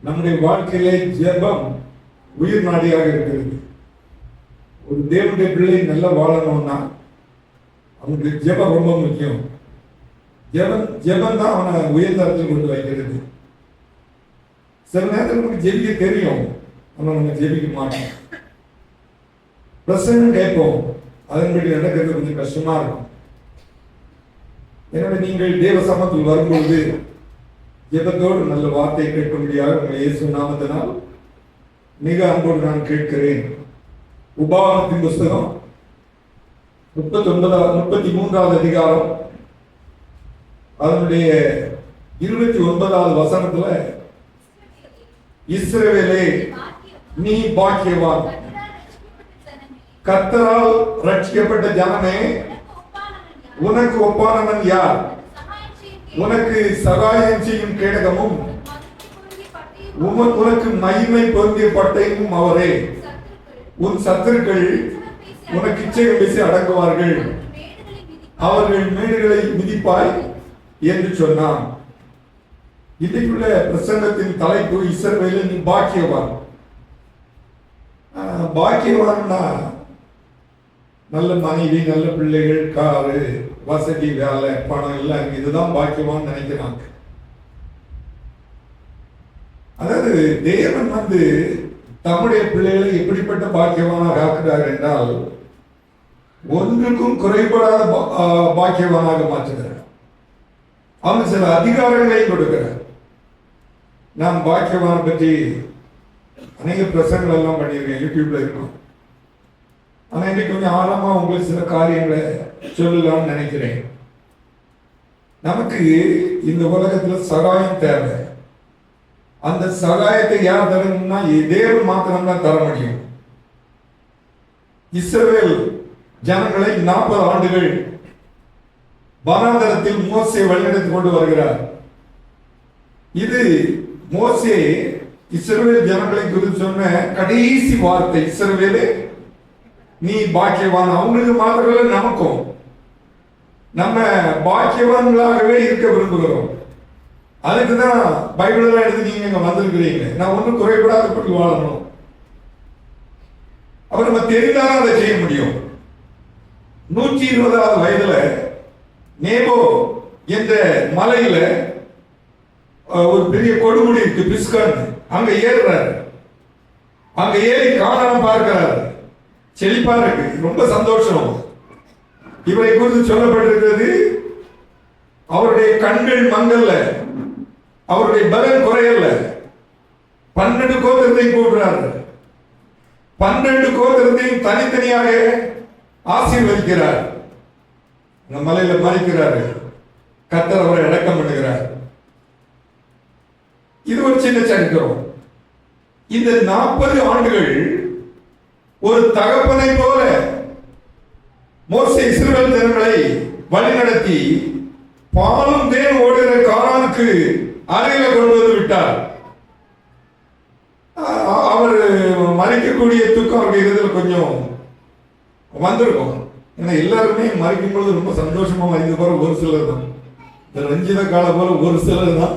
நம்முடைய வாழ்க்கையிலே ஜெபம் உயிர் நாடியாக இருக்கிறது. ஒரு தேவனுடைய பிள்ளை நல்லா வாழணும்னா அவனுக்கு ஜெபம் ரொம்ப முக்கியம். ஜெபம் தான் அவனை உயர்ந்தரத்தில் கொண்டு வைக்கிறது. சில நேரத்தில் நமக்கு ஜெபிக்க தெரியும், ஆனால் நம்ம ஜெபிக்க மாட்டோம். பிரசங்கம் கேட்போம், அதன்படி நடக்கிறது கொஞ்சம் கஷ்டமா இருக்கும். எனவே நீங்கள் தேவ சமூகத்தில் வரும்பொழுது ஜெபத்தோடு நல்ல வார்த்தை கேட்க முடியாது. உங்கள் இயேசு நாமத்தினால் மிக அன்போடு நான் கேட்கிறேன். உபாகமத்தின் புஸ்தகம் 33வது அதிகாரம் அதனுடைய 29வது வசனத்துல, இஸ்ரவேலே நீ பாக்கியவான், கர்த்தரால் ரட்சிக்கப்பட்ட ஜனமே உனக்கு ஒப்பானவன் யார்? உனக்கு சகாயம் செய்யும் கேடகமும் உனக்கு மகிமை பொருந்திய பட்டயமும் அவரே. உன் சத்துருக்கள் உனக்கு இச்சைகள் பேசி அடங்குவார்கள், அவர்கள் மேடுகளை மிதிப்பாய் என்று சொன்னான். இன்றைக்குள்ள பிரசங்கத்தின் தலைப்பு இஸ்ரவேலே நீ பாக்கியவான். பாக்கியவான்னா நல்ல மனைவி, நல்ல பிள்ளைகள், காரு, வசதி, வேலை, பணம் எல்லாம் இதுதான் பாக்கியவான்னு நினைக்கிறாங்க. அதாவது தேவன் தம்முடைய பிள்ளைகளை எப்படிப்பட்ட பாக்கியவானாக ஆக்குகிறார் என்றால், ஒன்றுக்கும் குறைபடாத பாக்கியவானாக மாற்றுகிறார். அவன் சில அதிகாரங்களை கொடுக்கிறார். நான் பாக்கியவான பற்றி அநேக பிரசங்கள் எல்லாம் பண்ணியிருக்கேன், யூடியூப்ல இருக்கும். ஆனா இன்னைக்கு கொஞ்சம் ஆழமா உங்களுக்கு சில காரியங்களை சொல்லலாம்னு நினைக்கிறேன். நமக்கு இந்த உலகத்துல சகாயம் தேவை. அந்த சகாயத்தை யார் தரணும்னா தேவன் மாத்திரம் தான் தர முடியும். இஸ்ரவேல் ஜனங்களை 40 ஆண்டுகள் வனாந்தரத்தில் மோசே வழிநடத்தி கொண்டு வருகிறார். இது மோசே இஸ்ரவேல் ஜனங்களை குறித்து சொன்ன கடைசி வார்த்தை. இஸ்ரவேலே நீ பாக்கியவான். அவங்களுக்கு மாத்திரம் நமக்கும் நம்ம பாக்கியவான்களாகவே இருக்க விரும்புகிறோம். அதுக்குதான் பைபிள் எல்லாம் எடுத்து நீங்க வந்திருக்கிறீங்க. நான் ஒன்றும் குறைபடாதபடி வாழணும். அப்ப நம்ம தெரிந்தாலும் அதை செய்ய முடியும். 120வது வயதுல நேபோ என்ற மலையில ஒரு பெரிய கொடுமுடி இருக்கு, பிஸ்கான். அங்க ஏறுறாரு. அங்க ஏறி காணாம பார்க்கிறாரு. செழிப்பா இருக்கு, ரொம்ப சந்தோஷம். இவரை குறித்து சொல்லப்பட்டிருக்கிறது, அவருடைய கண்கள் மங்கல்ல, அவருடைய பலன் குறையல்ல. 12 கோத்திரத்தையும் கூப்பிடுறாரு. 12 கோத்திரத்தையும் தனித்தனியாக ஆசீர்வதிக்கிறார். இந்த மலையில மறிக்கிறாரு. கர்த்தர் அவரை அடக்கம் பண்ணுகிறார். இது ஒரு சின்ன சரித்திரம். இந்த 40 ஆண்டுகள் ஒரு தகப்பனை போல மோசே இஸ்ரவேல் ஜனங்களை வழிநடத்தி பாலும் தேன் ஓடுகிற கானானுக்கு அருகில கொண்டு வந்து விட்டார். அவர் மறிக்கக்கூடிய தூக்கம் அவருடைய இதில் கொஞ்சம் வந்திருக்கும். ஏன்னா எல்லாருமே மறிக்கும் பொழுது ரொம்ப சந்தோஷமா மறிக்க போற ஒரு சிலர் தான். இந்த ரஞ்சித கால போல ஒரு சிலர் தான்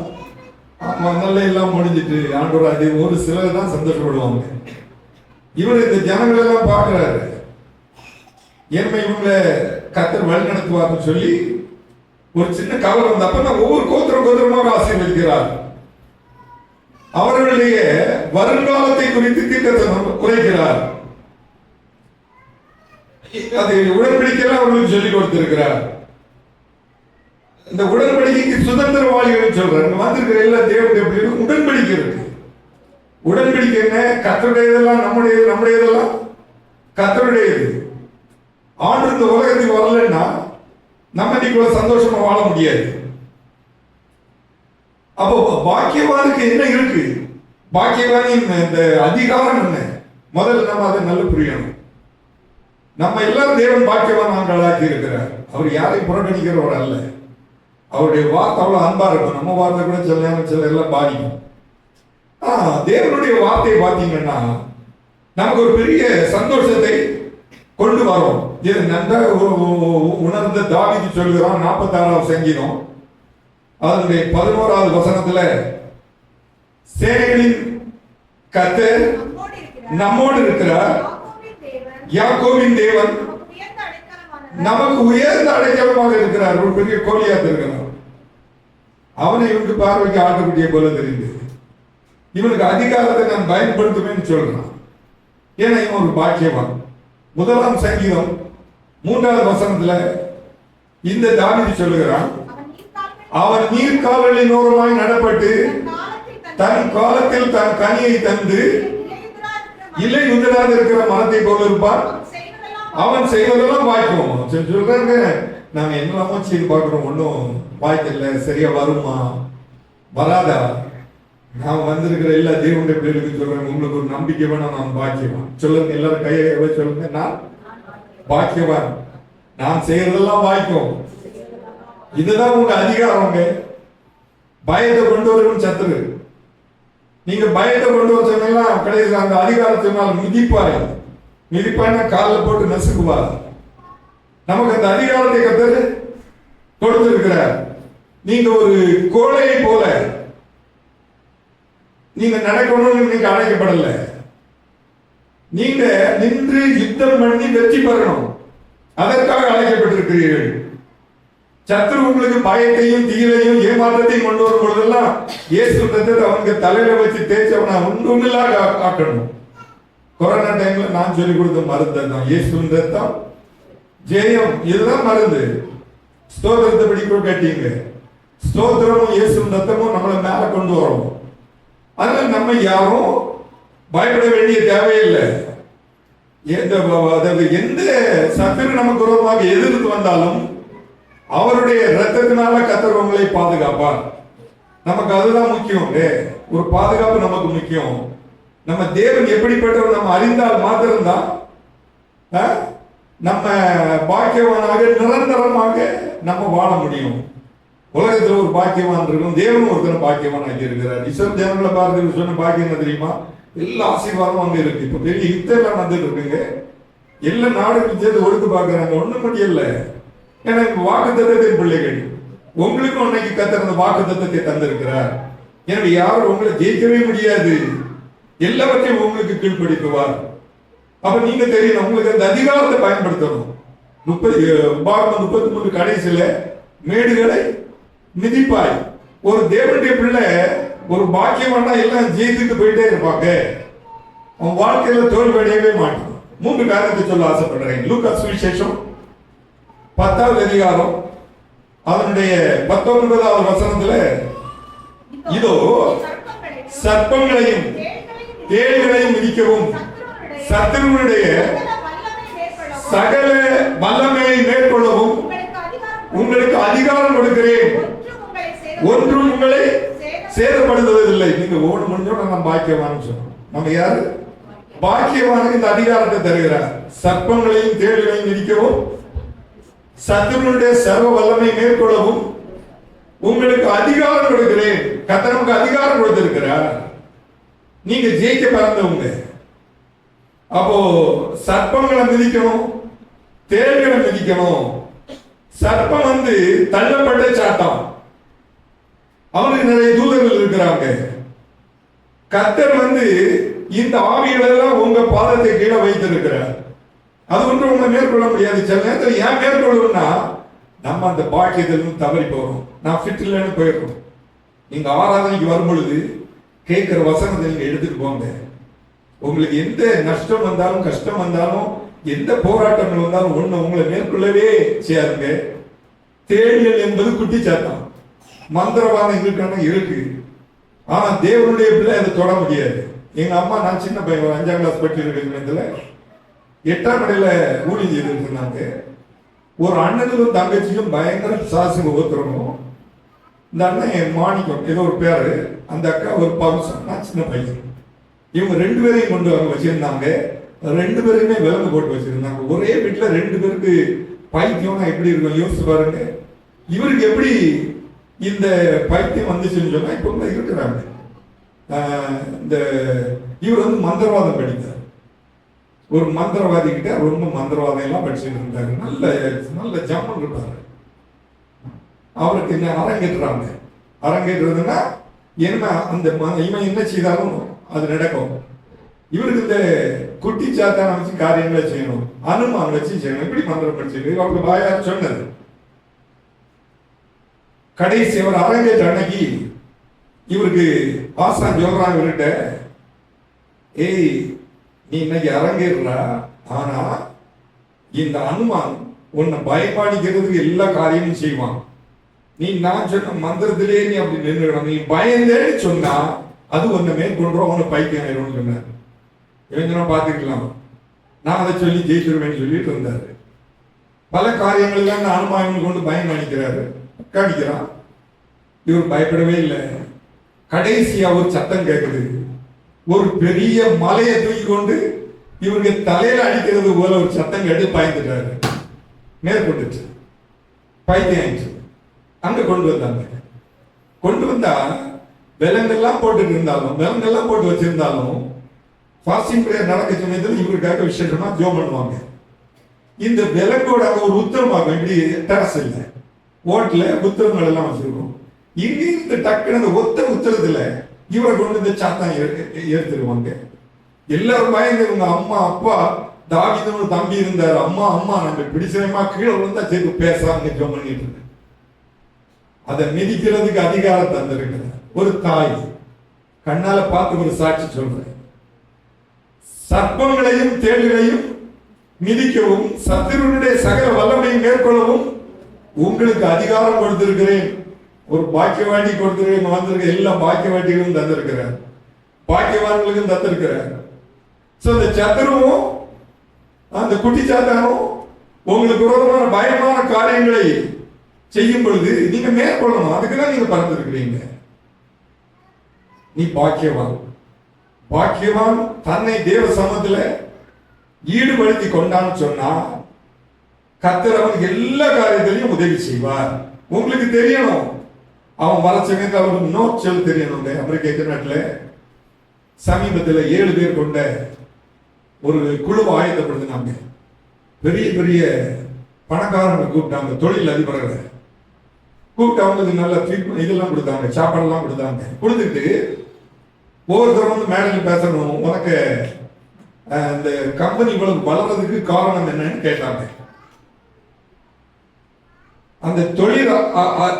மண்ணல்ல எல்லாம் முடிஞ்சிட்டு ஆண்டவராஜ் ஒரு சிலர் தான் சந்தோஷப்படுவாங்க. இவர் இந்த ஜனங்கள் எல்லாம் பார்க்கிறாரு. ஏன்மை இவங்களை கர்த்தர் வழி நடத்துவார்னு சொல்லி ஒரு சின்ன கவலை வந்தப்ப நான் ஒவ்வொரு கோத்திரமாக ஆசீர்வதிக்கிறார். அவர்களுடைய வருங்காலத்தை குறித்து தீர்க்கதரிசனம் குறைக்கிறார். அதை உடன்படிக்கையெல்லாம் அவர்களுக்கு சொல்லிக் கொடுத்திருக்கிறார். இந்த உடன்படிக்கைக்கு சுதந்திரவாளிகள் சொல்றாங்க. வந்திருக்கிற எல்லா தேவனுடைய பிள்ளைகளுக்கும் உடன்படிக்கை இருக்கு. உடன்படிக்கை என்ன? கர்த்தருடையதெல்லாம் நம்முடையதெல்லாம் கர்த்தருடையது. ஆண்டு இந்த உலகத்துக்கு வரலன்னா நம்ம இன்னைக்கு சந்தோஷமா வாழ முடியாது. அப்போ பாக்கியவானுக்கு என்ன இருக்கு? பாக்கியவானின் இந்த அதிகாரம் என்ன? முதல்ல நம்ம அதை நல்ல புரியணும். நம்ம எல்லாரும் தேவன் பாக்கியவான் ஆட்களாக்கி இருக்கிறார். அவர் யாரையும் புறக்கணிக்கிறவர் அல்ல. அவருடைய வார்த்தை அவ்வளவு அன்பா இருக்கும். நம்ம வார்த்தை கூட சில நேரம் சில எல்லாம் பாதிக்கும். தேவனுடைய வார்த்தையை பார்த்தீங்கன்னா நமக்கு ஒரு பெரிய சந்தோஷத்தை கொண்டு வரும். இது நன்றாக உணர்ந்த தாவீது சொல்கிறான் 46வது சங்கீதம் அதனுடைய 11வது வசனத்துல சேனைகளின் கர்த்தர் நம்மோடு இருக்கிறார், யாக்கோபின் தேவன் நமக்கு உயர்ந்த அடைக்கலமாக இருக்கிறார். ஒரு பெரிய கோலியாத் இருக்கிறார். அவனை இவனுக்கு பார்வைக்கு ஆட்டுக்குட்டியை போல தெரிந்தது. இவனுக்கு அதிகாரத்தை நான் பயன்படுத்துவேன்னு சொல்றான். ஏன்னா இவன் ஒரு பாக்கியவான். 1 சங்கீதம் 3வது வசனத்துல இந்த தாவீது சொல்லுகிறான், அவன் நீர்க்கால்களின் ஓரமாய் நடப்பட்டு தன் காலத்தில் தன் கனியை தந்து இலை உதிராது இருக்கிற மரத்தை போல இருப்பான். அவன் செய்வதெல்லாம் வாய்க்கும். சொல்றாங்க, நாங்க என்னெல்லாமோ செய்து பார்க்கிறோம், ஒன்றும் வாய்க்கல, சரியா வருமா வராதா? நான் வந்திருக்கிற எல்லா தேவனுடைய பிள்ளைகளுக்கு சொல்றேன், உங்களுக்கு ஒரு நம்பிக்கை வேணா, நான் பாக்கியவான். சொல்லுங்க, எல்லாரும் கையை சொல்லுங்க, நான் பாக்கியவான். நான் செய்யறதெல்லாம் வாய்க்கும். இதுதான் உங்க அதிகாரம். பயத்தை கொண்டு வரணும் சத்துரு. நீங்க பயத்தை கொண்டு வர சொன்னா கடைசி அந்த அதிகாரத்தினால் மிதிப்பாய்னா காலில் போட்டு நசுக்குவார். நமக்கு அந்த அதிகாரத்தை கத்தர் கொடுத்திருக்கிறார். நீங்க ஒரு கோழையை போல நீங்க நடக்கணும்னு நீங்க அழைக்கப்படல. நீங்க நின்று யுத்தம் பண்ணி வெற்றி பெறணும், அதற்காக அழைக்கப்பட்டிருக்கிறீர்கள். சத்ரு உங்களுக்கு பயத்தையும் தீரையும் ஏமாற்றத்தையும் கொண்டு வரும் பொழுதெல்லாம் இயேசு ரத்தத்தை அவங்க தலையில வச்சு தேய்ச்சி அவனை ஒன்றுமில்லாக ஆக்கணும். கொரோனா டைம்ல நான் சொல்லிக் கொடுத்த மருந்து தான் இயேசு ரத்தம் ஜெயம். இதுதான் மருந்து. ஸ்தோத்திரத்தை படிக்க கேட்டீங்க. ஸ்தோத்திரமும் இயேசு ரத்தமும் நம்மளை மேல கொண்டு வரும். அதனால நம்ம யாரும் பயப்பட வேண்டிய தேவையில்லை. எந்த சத்துரு நமக்கு விரோதமாக எதிர்த்து வந்தாலும் அவருடைய ரத்தத்தினால கர்த்தர் உங்களை பாதுகாப்பார். நமக்கு அதுதான் முக்கியம். ஒரு பாதுகாப்பு நமக்கு முக்கியம். நம்ம தேவன் எப்படிப்பட்டவர் நம்ம அறிந்தால் மாத்திரம்தான் நம்ம பாக்கியவானாக நிரந்தரமாக நம்ம வாழ முடியும். உலகத்தில் ஒரு பாக்கியவான் இருக்கும், தேவனும் ஒருத்தர் பாக்கியவான் ஆகி இருக்கிறார். இஸ்ரவேல் ஜனங்களை பார்த்து சொன்ன பாக்கியம் என்ன தெரியுமா? எல்லா ஆசீர்வாதமும் அங்க இருக்கு. இப்ப பெரிய யுத்தம் நடந்துட்டு இருக்குங்க. எல்லா நாடுகளும் சேர்த்து ஒடுத்து பார்க்கறாங்க. ஒண்ணும் முடியல. ஏன்னா வாக்கு தத்தத்தின் பிள்ளைகள் உங்களுக்கும் அன்னைக்கு கர்த்தர் அந்த வாக்கு தத்தத்தை தந்திருக்கிறார். எனவே யாரும் உங்களை ஜெயிக்கவே முடியாது. எல்லாவற்றையும் உங்களுக்கு கீழ்ப்படுத்துவார். அப்ப நீங்க தெரியணும், உங்களுக்கு அந்த அதிகாரத்தை பயன்படுத்தணும். 33 கடைசியில மேடுகளை மிதிப்பாய். ஒரு தேவனுடைய பிள்ளை ஒரு பாக்கியமானா எல்லாம் ஜெயித்துட்டு போயிட்டே இருப்பாங்க. அவன் வாழ்க்கையில தோல்வி அடையவே மாட்டான். 3 காரியத்தை சொல்ல ஆசைப்படுறேன். லூக்கா சுவிசேஷம் 10வது அதிகாரம் அதனுடைய 19வது வசனத்துல, இதோ சர்ப்பங்களையும் தேள்களையும் மிதிக்கவும் சத்துருவினுடைய சகல வல்லமையை மேற்கொள்ளவும் உங்களுக்கு அதிகாரம் கொடுக்கிறேன், ஒன்றும் உங்களை சேதப்படுத்துவதில்லை. நீங்க ஓடு முடிஞ்சோட நம்ம பாக்கியவான்னு சொன்னோம். நம்ம யாரு? பாக்கியவானுக்கு இந்த அதிகாரத்தை தருகிறார். சர்ப்பங்களையும் தேள்களையும் மிதிக்கவும் சத்துருவினுடைய சர்வ வல்லமை மேற்கொள்ளவும் உங்களுக்கு அதிகாரம் கொடுக்கிறேன். கர்த்தர் நமக்கு அதிகாரம் கொடுத்திருக்கிறார். நீங்க ஜெயிக்க பிறந்தவங்க. அப்போ சர்ப்பங்களை மிதிக்கணும், தேள்களை மிதிக்கணும். சர்ப்பம் தள்ளப்பட்ட சாட்டம். அவனுக்கு நிறைய தூதர்கள் இருக்கிறாங்க. கர்த்தர் இந்த ஆவிகள் எல்லாம் உங்க பாதத்தை கீழே வைத்திருக்கிறார். அது ஒன்று உங்களை மேற்கொள்ள முடியாது. சில நேரத்தில் ஏன் மேற்கொள்ளணும்னா நம்ம அந்த பாக்கியத்திலிருந்து தவறி போறோம். நான் ஃபிட் இல்லைன்னு போயிடுறோம். நீங்க ஆராதனைக்கு வரும் பொழுது கேட்கிற வசனத்தை நீங்க எடுத்துட்டு போங்க. உங்களுக்கு எந்த நஷ்டம் வந்தாலும் கஷ்டம் வந்தாலும் எந்த போராட்டங்கள் வந்தாலும் ஒண்ணு உங்களை மேற்கொள்ளவே செய்யாதுங்க. தேடியல் என்பது குட்டி சாத்தான். மந்திரவாதம் இருக்கான இருக்கு. ஆனா தேவனுடைய பிள்ளை அதை தொட முடியாது. எங்க அம்மா, நான் சின்ன பையன் 5ஆம் கிளாஸ் படிச்சு இருக்கிற 8ஆம் இடையில ஊழியம் செய்துட்டு இருந்தாங்க. ஒரு அண்ணனுக்கும் தங்கச்சிக்கும் பயங்கர சாசுங்க ஒத்துறணும். இந்த அண்ணன் மாணிக்கம் ஏதோ ஒரு பேரு, அந்த அக்கா ஒரு பவுசம், நான் சின்ன பையன். இவங்க 2 பேரையும் கொண்டு வர வச்சிருந்தாங்க. 2 பேருமே விலங்கு போட்டு வச்சிருந்தாங்க. ஒரே வீட்டுல 2 பேருக்கு பைத்தியம்னா எப்படி இருக்கும் யோசிச்சு பாருங்க. இவருக்கு எப்படி இந்த பைத்தியம் வந்துச்சுன்னு சொன்னா இப்ப இருக்கிறாங்க. இந்த இவர் மந்திரவாதம் படித்தார். ஒரு மந்திரவாதி கிட்ட ரொம்ப மந்திரவாதம் எல்லாம் படிச்சுட்டு இருந்தாரு. நல்ல நல்ல ஜம்மன் இருப்பாரு. அவருக்கு என்ன அரங்கேற்றாங்க. அரங்கேற்றதுன்னா என்ன, அந்த இவன் என்ன செய்தாலும் அது நடக்கும். இவருக்கு இந்த குட்டி சாத்தான வச்சு காரியங்களை செய்யணும், அனுமான் வச்சு செய்யணும், இப்படி மந்திரம் படிச்சு அவங்க வாயார் சொன்னது. கடைசி அவர் அரங்கேற்ற அன்னைக்கு இவருக்கு ஆசான் சொல்றான் இவர்கிட்ட, ஏய் நீ இன்னைக்கு அரங்கேறா, ஆனா இந்த அனுமான் உன்னை பயப்பாடிக்கிறதுக்கு எல்லா காரியமும் செய்வான். நீ நான் சொன்ன மந்திரத்திலே நீ அப்படி நின்றுடணும். நீ பயந்தேன்னு சொன்னா அது உன்னை மேற்கொள்றோம், உன்னை பைத்தியம் ஆயிடும்னு சொன்னார். இவங்க பார்த்துக்கலாம், நான் அதை சொல்லி ஜெயிச்சிருவேன்னு சொல்லிட்டு இருந்தாரு. பல காரியங்கள்ல அந்த அனுமானம் கொண்டு பயம் காணிக்கிறான். இவர் பயப்படவே இல்லை. கடைசியா ஒரு சத்தம் கேட்குது. ஒரு பெரிய மலையை தூக்கி கொண்டு இவருக்கு தலையில அடிக்கிறது போல ஒரு சத்தம் கேட்டு பயந்துட்டாரு. மேற்கொண்டுச்சு, பைத்தியம் ஆயிடுச்சு. அங்க கொண்டு வந்தாங்க. கொண்டு வந்தா விலங்கெல்லாம் போட்டுட்டு இருந்தாலும், விலங்கெல்லாம் போட்டு வச்சிருந்தாலும் ஃபாஸ்டிங் பிரேயர் நடக்க சமயத்தில் இவருக்காக விசேஷமா ஜோம் பண்ணுவாங்க. இந்த விலங்கோட ஒரு உத்தரமாகும், இப்படி டெரஸ் இல்லை, ஓட்டுல உத்தரங்கள் எல்லாம் வச்சிருக்கோம். இங்கிருந்து டக்குன்னு அந்த உத்தரத்துல இவரை கொண்டு இந்த சாத்தான் எடுத்துருவாங்க. எல்லாரும் பயந்து, இவங்க அம்மா அப்பா தாவீதுன்னு தம்பி இருந்தாரு, அம்மா அம்மா நம்ம பிடிச்சமா கீழே விழுந்தா சேர்த்து பேசாம ஜோம் பண்ணிட்டு இருக்கு. அதை மிதிக்கிறதுக்கு அதிகாரம் தந்திருக்கிற ஒரு தாய் கண்ணால பார்த்து ஒரு சாட்சி சொல்றேன். சர்ப்பங்களையும் தேள்களையும் மிதிக்கவும் சத்துருடைய சகல வல்லமையும் மேற்கொள்ளவும் உங்களுக்கு அதிகாரம் கொடுத்திருக்கிறேன். ஒரு பாக்கியவாண்டி கொடுத்திருக்கிறேன். வந்திருக்க எல்லா பாக்கியவாண்டிகளும் தந்திருக்கிறார், பாக்கியவான்களுக்கும் தந்திருக்கிறார். இந்த சத்துருவும் அந்த குட்டி சாத்தானும் உங்களுக்கு விரோதமான பயமான காரியங்களை செய்யும் பொழுது நீங்க மேற்கொள்ளணும். அதுக்குதான் நீங்க பறந்திருக்கிறீங்க. நீ பாக்கியவான். பாக்கியவான் தன்னை தேவ சமத்துல ஈடுபடுத்தி கொண்டான்னு சொன்னா கர்த்தர் அவனுக்கு எல்லா காரியத்திலையும் உதவி செய்வார். உங்களுக்கு தெரியணும், அவன் வர சமயத்தில் அவருக்கு நோட் சொல்ல தெரியணும். அமெரிக்க நாட்டில் சமீபத்தில் 7 பேர் கொண்ட ஒரு குழுவை ஆயத்தப்படுத்தினாங்க. பெரிய பெரிய பணக்காரங்க கூப்பிட்டாங்க, தொழில் அதிபர்களை கூப்பிட்டு அவங்களுக்கு நல்ல ட்ரீட்மெண்ட் இதெல்லாம் கொடுத்தாங்க, சாப்பாடெல்லாம் கொடுத்தாங்க. கொடுத்துட்டு ஒவ்வொருத்தரும் வந்து மேடையில் பேசணும், உனக்கு இந்த கம்பெனி இவ்வளவு வளர்றதுக்கு காரணம் என்னன்னு கேட்டாங்க. அந்த தொழில்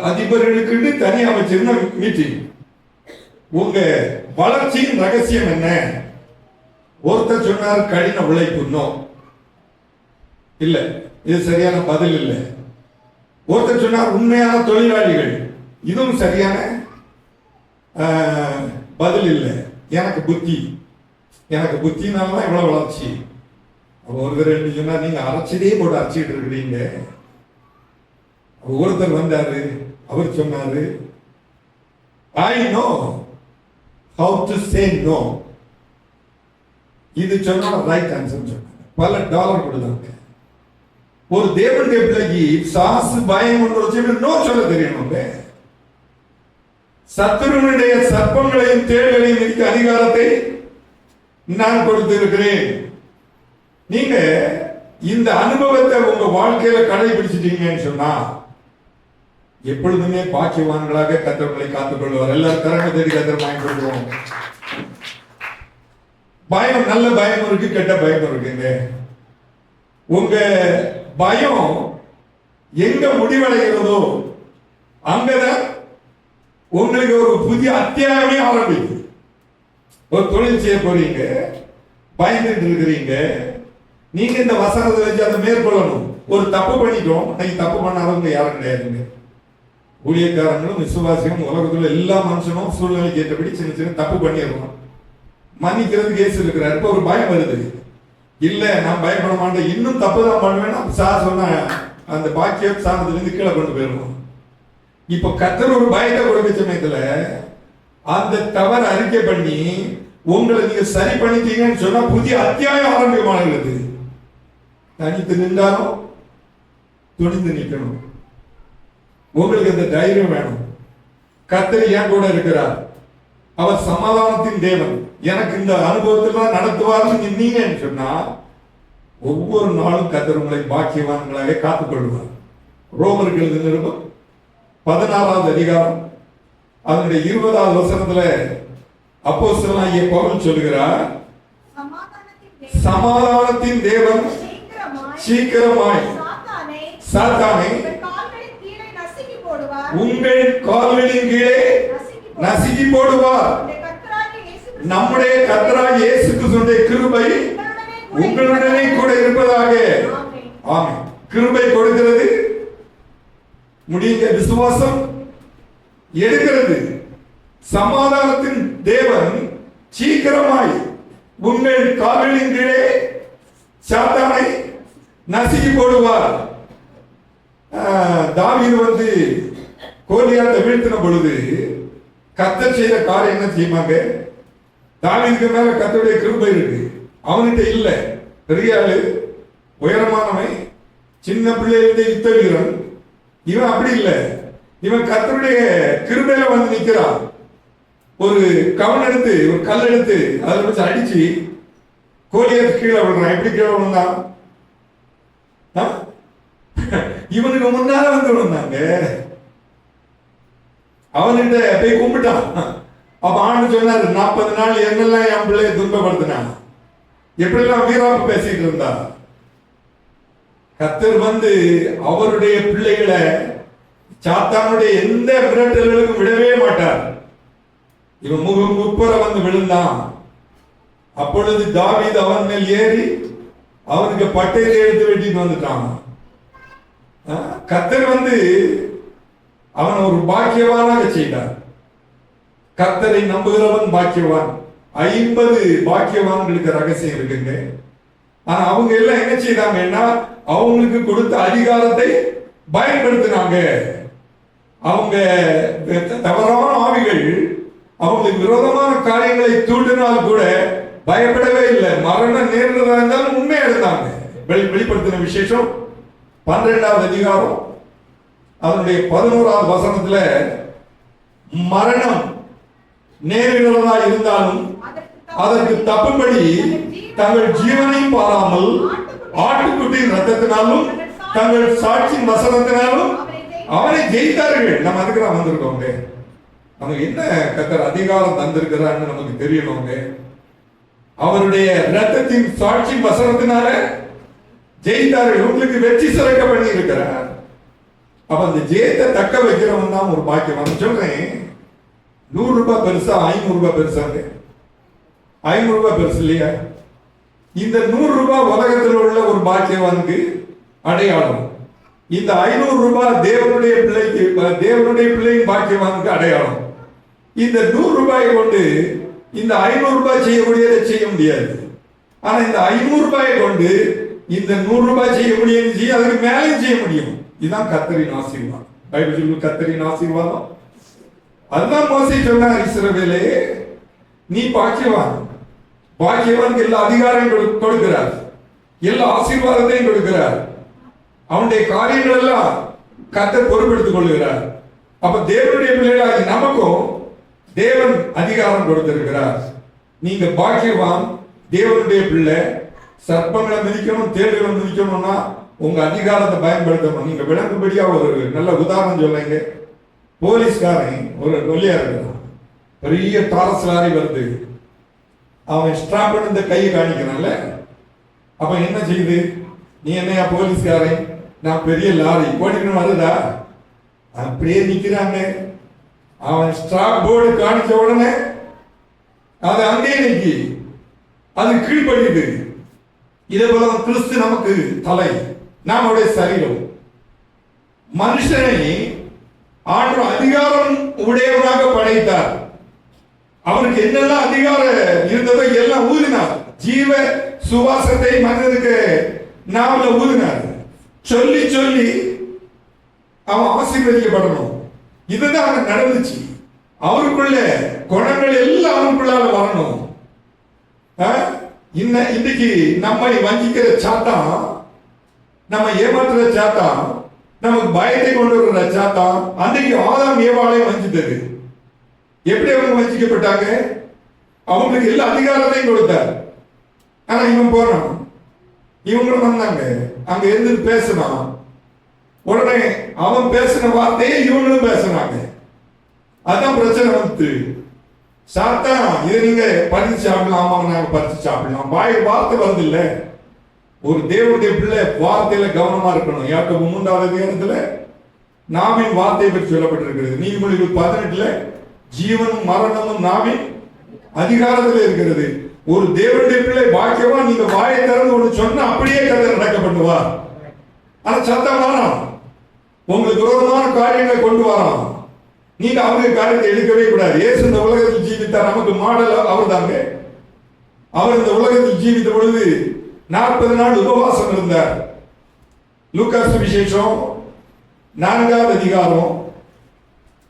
அதிபர்களுக்கு தனியா வச்சிருந்த மீட்டிங். உங்க வளர்ச்சியின் ரகசியம் என்ன? ஒருத்தர் சொன்னார் கடின உழைப்பு. இல்ல, இது சரியான பதில் இல்லை. ஒருத்தர் சொன்னார் உண்மையான தொழிலாளிகள். இதுவும் சரியான பதில் இல்லை. எனக்கு புத்தி, எனக்கு புத்தினாலதான் இவ்வளவு வளர்ச்சி. ஒருத்தர் சொன்னார் நீங்க அரைச்சதே போட்டு அரைச்சிட்டு இருக்கிறீங்க. ஒருத்தர் வந்தாரு, அவர் சொன்னாரு I know how to say no. இது சொன்னா ரைட் ஆன்சர் சொன்னாங்க. பல டாலர் கொடுத்தாங்க. ஒரு தேவனுடைய பிள்ளைக்கு சாசு பயம் நோ சொல்ல தெரியணும். சத்துருவனுடைய சர்ப்பங்களையும் தேள்களையும் இருக்க அதிகாரத்தை நான் கொடுத்திருக்கிறேன். நீங்க இந்த அனுபவத்தை உங்க வாழ்க்கையில கடைபிடிச்சிட்டீங்கன்னு சொன்னா எப்பொழுதுமே பாக்கியவான்களாக கர்த்தர்களை காத்துக் கொள்வார். எல்லாரும் கரங்க தேடி கர்த்தர் வாங்கி கொடுக்கிறோம். பயம், நல்ல பயம் இருக்கு, கெட்ட பயம் இருக்குங்க. உங்க பயம் எங்க முடிவடைகிறதோ அங்கதான் உங்களுக்கு ஒரு புதிய அத்தியாயமே ஆரம்பிக்குது. ஒரு தொழில் செய்ய போறீங்க, பயந்துட்டு இருக்கிறீங்க. நீங்க இந்த வசனத்தை வச்சு அதை மேற்கொள்ளணும். ஒரு தப்பு பண்ணிட்டோம், இன்னைக்கு தப்பு பண்ணாதவங்க யாரும் கிடையாதுங்க. ஊழியக்காரங்களும் விசுவாசியும் உலகத்துல எல்லா மனுஷனும் சூழ்நிலைக்கு ஏற்றபடி சின்ன சின்ன தப்பு பண்ணிடுறோம். மன்னிக்கிறதுக்கு ஏசு இருக்கிறார். இப்ப ஒரு பயம் வருது, இல்ல நான் பயப்பட மாட்டேன், இன்னும் தப்பு தான் பண்ணுவேன்னா சார் சொன்ன அந்த பாக்கிய சாணத்துல இருந்து கீழே கொண்டு போயிடுவோம். இப்ப கர்த்தர் ஒரு பயத்தை கொடுக்க சமயத்துல அந்த தவறு அறிக்கை பண்ணி உங்களை நீங்க சரி பண்ணிட்டீங்கன்னு சொன்னா புதிய அத்தியாயம் ஆரம்பமானது. தனித்து நின்றாலும் துணிந்து நிற்கணும். உங்களுக்கு இந்த தைரியம் வேணும். கர்த்தர் ஏன் கூட இருக்கிறார், அவர் சமாதானத்தின் தேவன், எனக்கு இந்த அனுபவத்தில் நடத்துவார்னு நீங்கன்னு சொன்னா ஒவ்வொரு நாளும் கர்த்தர் உங்களை பாக்கியவான்களாக காத்துக் கொள்வார். ரோமர்கள் நிருபம் 16வது அதிகாரம் அதனுடைய 20வது வசனத்துல அப்போஸ்தலனாகிய பவுல் சொல்கிறார், சமாதானத்தின் தேவன் சீக்கிரமாய் சாத்தானை உங்கள் கால்களின் கீழே நசுக்கி போடுவார். நம்முடைய கர்த்தராகிய இயேசு கிறிஸ்துவின் கிருபை உங்களுடனே கூட இருப்பதாக. ஆமென். கிருபை கொடுக்கிறது, முடிந்த விசுவாசம் எடுக்கிறது. சமாதானத்தின் தேவன் சீக்கிரமாய் உங்கள் கால்களின் கீழே சாத்தானை நசுக்கி போடுவார். தாவீது கோலியாத்தை வீழ்த்தின பொழுது கர்த்தர் செய்த காரியம் என்ன செய்வாங்க? தாவீதுக்கு மேல கர்த்தருடைய கிருபை இருக்கு, அவன்கிட்ட இல்ல. பெரிய ஆளு, உயரமானவன், சின்ன பிள்ளைகளுடைய யுத்த வீரன். இவன் அப்படி இல்லை, இவன் கர்த்தருடைய கிருபையில வந்து நிக்கிறான். ஒரு கவன் எடுத்து, ஒரு கல் எடுத்து அதில் வச்சு அடிச்சு கோலியாத்து கீழே விடுறான். எப்படி கீழே விழுந்தான்? இவனுக்கு முன்னால வந்து விழுந்தாங்க. அவன்கிட்ட போய் கும்பிட்டான். அப்ப ஆண்டு சொன்னாரு, 40 நாள் என்னெல்லாம் என் பிள்ளைய துன்பப்படுத்தினான், எப்படிலாம் வீராப்பு பேசிட்டு இருந்தா. கர்த்தர் அவருடைய பிள்ளைகளை சாத்தானுடைய எந்த மிரட்டல்களுக்கும் விடவே மாட்டார். இவன் முப்புற விழுந்தான். அப்பொழுது தாவீது அவன் மேல் ஏறி அவனுக்கு பட்டையை எடுத்து வெட்டிட்டு வந்துட்டான். கர்த்தர் அவன் ஒரு பாக்கியவானாக செய்தார். கர்த்தரை நம்புகிறவன் பாக்கியவான். 50 பாக்கியவான்களுக்கு ரகசியம் இருக்குங்க. ஆனா அவங்க எல்லாம் என்ன செய்தாங்கன்னா, அவங்களுக்கு கொடுத்த அதிகாரத்தை பயன்படுத்தினாங்க. அவங்க தவறான ஆவிகள் அவங்களுக்கு விரோதமான காரியங்களை தூண்டினால் கூட பயப்படவே இல்லை. மரணம் நேர்ந்ததா இருந்தாலும் உண்மையா இருந்தாங்க. வெளிப்படுத்தின விசேஷம் 12வது அதிகாரம் அதனுடைய 11வது வசனத்துல, மரணம் நேரிடுவதா இருந்தாலும் அதற்கு தப்பும்படி தங்கள் ஜீவனை பாராமல் ஆட்டுக்குட்டியின் ரத்தத்தினாலும் தங்கள் சாட்சியின் வசனத்தினாலும் அவனை ஜெயித்தார்கள். நம்ம அதுக்கு தான் வந்திருக்கோங்க. நமக்கு என்ன கர்த்தர் அதிகாரம் தந்திருக்கிறான்னு நமக்கு தெரியணுங்க. அவருடைய ரத்தத்தின் சாட்சி வசனத்தினால ஜெயித்தார்கள். உங்களுக்கு வெற்றி சிறக்க பண்ணி இருக்கிறார். அப்ப அந்த ஜெயத்தை தக்க வைக்கிறவன் தான் ஒரு பாக்கியம். சொல்றேன், 100 ரூபாய் பெருசா 500 ரூபாய் பெருசாங்க? 500 ரூபாய் பெருசு இல்லையா? இந்த 100 ரூபாய் உலகத்தில் உள்ள ஒரு பாக்கியவானுக்கு அடையாளம். இந்த 500 ரூபாய் தேவனுடைய பிள்ளையின் பாக்கியவானுக்கு அடையாளம். இந்த 100 ரூபாயை கொண்டு இந்த 500 ரூபாய் செய்யக்கூடியதை செய்ய முடியாது. ஆனா இந்த 500 ரூபாயை கொண்டு இந்த 100 ரூபாய் செய்ய முடியாது, அதுக்கு மேலேயும் செய்ய முடியும். இதுதான் கர்த்தரின் ஆசீர்வாதம். பைபிள் சொல்லு கர்த்தரின் ஆசீர்வாதம். அதுதான் மோசே சொன்னார், இஸ்ரவேலே நீ பாக்கியவான். பாக்கியவானுக்கு எல்லா அதிகாரங்களும் கொடுக்கிறார், எல்லா ஆசீர்வாதத்தையும் கொடுக்கிறார். அவனுடைய காரியங்கள் எல்லாம் கர்த்தர் பொறுப்பெடுத்துக் கொள்கிறார். அப்ப தேவனுடைய பிள்ளைகளாகி நமக்கும் தேவன் அதிகாரம் கொடுத்திருக்கிறார். நீங்க பாக்கியவான், தேவனுடைய பிள்ளை. சர்ப்பங்களை மிதிக்கணும், தேடுகளை மிதிக்கணும்னா உங்க அதிகாரத்தை பயன்படுத்தணும். நீங்க விளங்கும்படியா ஒரு நல்ல உதாரணம் சொல்லுங்க. போலீஸ்காரன் ஒரு கொல்லியா இருக்கிறான், பெரிய டாரஸ் லாரி வருது, அவன் ஸ்டாப் பண்ணி இந்த கையை காணிக்கிறான்ல. அப்ப என்ன செய்யுது? நீ என்னையா போலீஸ்காரன், நான் பெரிய லாரி ஓடிக்கணும் வருதா? அப்படியே நிக்கிறாங்க. அவன் ஸ்டாப் போர்டு காணிச்ச உடனே அது அங்கே நிக்கி, அது கீழ்படியுது. இதே போல கிறிஸ்து நமக்கு தலை, நாம் அவருடைய சரீரம். மனுஷனை ஆண்டு அதிகாரம் உடையவனாக படைத்தார். அவருக்கு என்னெல்லாம் அதிகாரம் இருந்ததோ எல்லாம் ஊதினார். ஜீவ சுவாசத்தை மனிதனுக்கு நாமல ஊதினார். சொல்லி சொல்லி அவன் ஆசீர்வதிக்கப்படணும். இதுதான் அவன் நடந்துச்சு. அவருக்குள்ள குணங்கள் எல்லாம் அவனுக்குள்ளால வரணும். இன்னைக்கு நம்மை வஞ்சிக்கிற சாத்தான், நம்ம ஏமாற்றுற சாத்தான், நமக்கு பயத்தை கொண்டு வர்ற சாத்தான், அன்றைக்கு ஆதாம் ஏவாளையும் வஞ்சித்தது. எப்படி அவங்க வஞ்சிக்கப்பட்டாங்க? அவங்களுக்கு எல்லா அதிகாரத்தையும் கொடுத்தார். ஆனா இவன் போறான், இவங்களும் வந்தாங்க, அங்க இருந்து பேசினான். உடனே அவன் பேசின வார்த்தையை இவங்களும் பேசினாங்க. அதான் பிரச்சனை வந்து. சாத்தான் இதை நீங்க பறிச்சு சாப்பிடலாம், ஆமா நாங்க பறிச்சு சாப்பிடலாம், வார்த்தை வருது இல்ல. ஒரு தேவனுடைய பிள்ளை வார்த்தையில கவனமா இருக்கணும். யாக்கோபு 3வது அதிகாரத்துல நாவின் வார்த்தையை பற்றி சொல்லப்பட்டிருக்கிறது. நீதிமொழிகள் 18ல ஜீவனும் மரணமும் நாவின் அதிகாரத்தில் இருக்கிறது. ஒரு தேவனுடைய பிள்ளை பாக்கியமா நீங்க வாயை திறந்து ஒண்ணு சொன்னா அப்படியே கதை நடக்கப்பட்டுவா. ஆனா சத்தம் வரான், உங்களுக்கு விரோதமான காரியங்களை கொண்டு வரான். நீங்க அவங்க காரியத்தை எடுக்கவே கூடாது. இயேசு இந்த உலகத்தில் ஜீவித்தார், நமக்கு மாடல் அவர் தாங்க. அவர் இந்த உலகத்தில் ஜீவித்த பொழுது 40 நாள் உபவாசம் இருந்தார். லூக்கா சுவிசேஷம் 4வது அதிகாரம்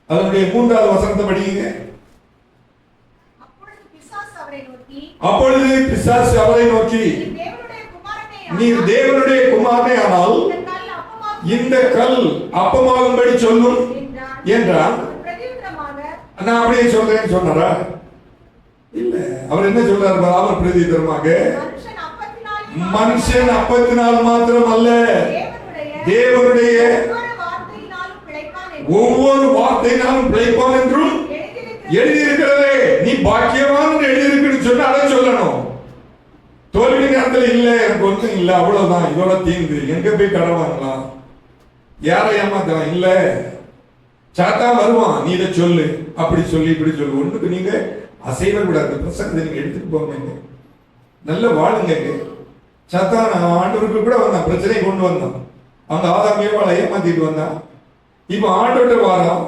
அதனுடைய 3வது வசனத்தை படிங்க. அப்பொழுது பிசாசு அவரை நோக்கி, நீர் தேவனுடைய குமாரனே ஆனால் இந்த கல் அப்பமாகும்படி சொல்லும் என்றால். நான் அப்படியே சொல்றேன்னு சொன்னாரா? இல்ல, அவர் என்ன சொல்றாரு? அவர் பிரதிதரமாக மனுஷன் அப்பத்தினால் மாத்திரம் அல்ல, தேவனுடைய ஒவ்வொரு வார்த்தையினாலும் பிழைப்பான் என்றும் எழுதியிருக்கிறதே. நீ பாக்கியவான் என்று எழுதியிருக்குன்னு சொன்னா அதை சொல்லணும். தோல்வி நேரத்தில் இல்ல, எனக்கு ஒன்றும் இல்லை, அவ்வளவுதான், இதோட தீர்ந்து எங்க போய் கடன் வாங்கலாம், யாரை ஏமாத்தலாம் இல்ல. சாத்தா வருவான், நீ இதை சொல்லு, அப்படி சொல்லி இப்படி சொல்லு. ஒண்ணுக்கு நீங்க அசைவ கூடாது. பிரசங்கத்தை நீங்க எடுத்துட்டு போங்க, நல்ல வாழுங்க. சாத்தான் ஆண்டவருக்கு கூட வந்தான், பிரச்சனையை கொண்டு வந்தான். அவங்க ஆதாம் ஏவாளை ஏமாத்திட்டு வந்தான். இப்ப ஆண்டவர்கிட்ட வாரான்,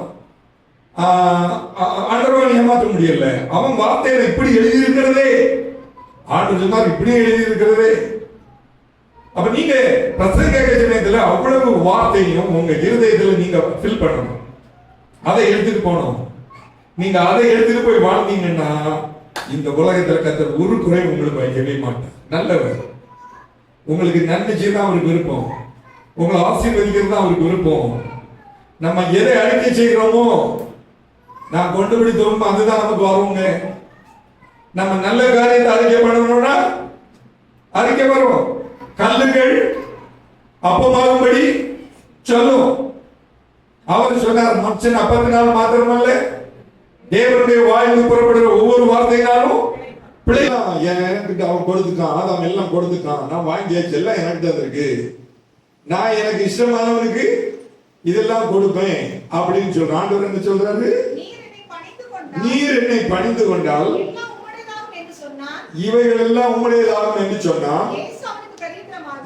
ஆண்டவரை ஏமாற்ற முடியல. அவன் வார்த்தையில இப்படி எழுதியிருக்கிறதே, ஆண்டவர் சொன்னார் இப்படி எழுதியிருக்கிறதே. அப்ப நீங்க பிரசங்க கேட்க சமயத்துல அவ்வளவு வார்த்தையும் உங்க இருதயத்துல நீங்க ஃபில் பண்ணணும், அதை எடுத்துட்டு போகணும். நீங்க அதை எடுத்துட்டு போய் வாழ்ந்தீங்கன்னா இந்த உலகத்துல கர்த்தர் ஒரு குறை உங்களுக்கு வைக்கவே மாட்டார். நல்லவர், உங்களுக்கு நன்மை செய்யதான் அவருக்கு விருப்பம், உங்களை ஆசீர்வதிக்கிறது தான் அவருக்கு விருப்பம். நம்ம எதை அறிக்கை செய்கிறோமோ, நான் கொண்டு பிடி தோணும் அதுதான் நமக்கு வருவோங்க. நம்ம நல்ல காரியத்தை அறிக்கை பண்ணணும்னா அறிக்கை வரும். கல்லுகள் அப்பமாகும்படி சொல்லும். அவர் சொன்னார், மனுஷன் அப்பத்தினால் மாத்திரமல்ல, தேவனுடைய வாயிலிருந்து புறப்படுகிற ஒவ்வொரு வார்த்தையினாலும் பிழைக்கலாம். எனக்கு அவன் கொடுத்துக்கான், ஆதாம் எல்லாம் கொடுத்துக்கான், நான் வாங்கியாச்சு, எல்லாம் எனக்கு தான் இருக்கு, நான் எனக்கு இஷ்டமானவனுக்கு இதெல்லாம் கொடுப்பேன் அப்படின்னு சொல்ற. ஆண்டவர் என்ன சொல்றாரு? நீர் என்னை பணிந்து கொண்டால் இவைகள் எல்லாம் உம்முடையதாகும் என்று சொன்னார்.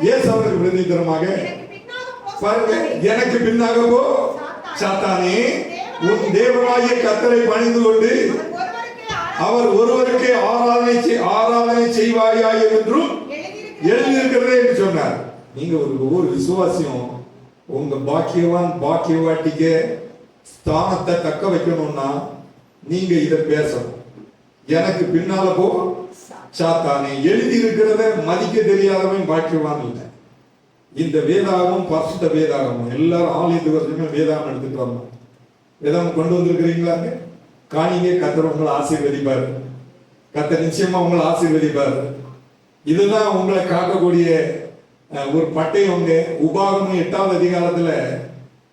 இயேசு அவருக்கு பிரதித்திரமாக, பாருங்க, எனக்கு பின்னாக போ சாத்தானே, உன் தேவனாகிய கர்த்தரை பணிந்து கொண்டு அவர் ஒருவருக்கே ஆராதனை செய்வாயா என்றும் எழுதியிருக்கிறதே என்று சொன்னார். நீங்க ஒவ்வொரு விசுவாசியும் உங்க பாக்கியவான் பாக்கியவாட்டிக்க ஸ்தானத்தை தக்க வைக்கணும்னா நீங்க இதை பேசணும். எனக்கு பின்னால போ சாத்தானே, எழுதி இருக்கிறத மதிக்க தெரியாதவன் பாக்கியவான் இல்லை. இந்த வேதாகமும் பரிசுத்த வேதாகமும் எல்லாரும் ஆலயத்து வருஷமே வேதாகம் எடுத்துட்டு வரணும். வேதாகம் கொண்டு வந்திருக்கிறீங்களாங்க, காணிங்க. கர்த்தர் உங்களை ஆசீர்வதிப்பார், கர்த்தர் நிச்சயமா உங்களை ஆசீர்வதிப்பார். இதுதான் உங்களை காக்கக்கூடிய ஒரு பட்டயம். உங்க உபாகமம் 8வது அதிகாரத்துல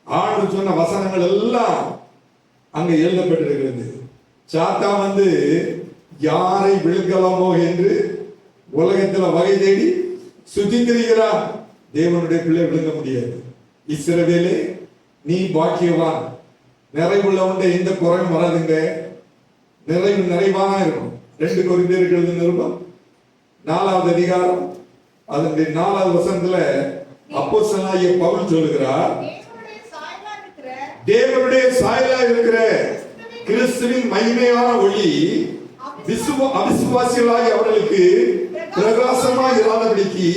ஆண்டு சொன்ன வசனங்கள் எல்லாம் அங்க எழுதப்பட்டிருக்கிறது. சாத்தா யாரை விழுங்கலாமோ என்று உலகத்துல வகை தேடி சுத்திந்திருக்கிறார். தேவனுடைய பிள்ளை விழுங்க முடியாது. இஸ்ரவேலே, நீ பாக்கியவான், நிறைவுள்ளவன், எந்த குறையும் வராதுங்க, நிறைவாக இருக்கும். 2 கொரிந்தியர் நிருபம் 4வது அதிகாரம் அதனுடைய 4வது வசனத்துல அப்போஸ்தலனாகிய பவுல் சொல்லுகிறார், தேவனுடைய சாயலா இருக்கிற கிறிஸ்துவின் மகிமையான ஒளி அவிசுவாசிகளாகி அவர்களுக்கு பிரகாசமாக இராதபடிக்கு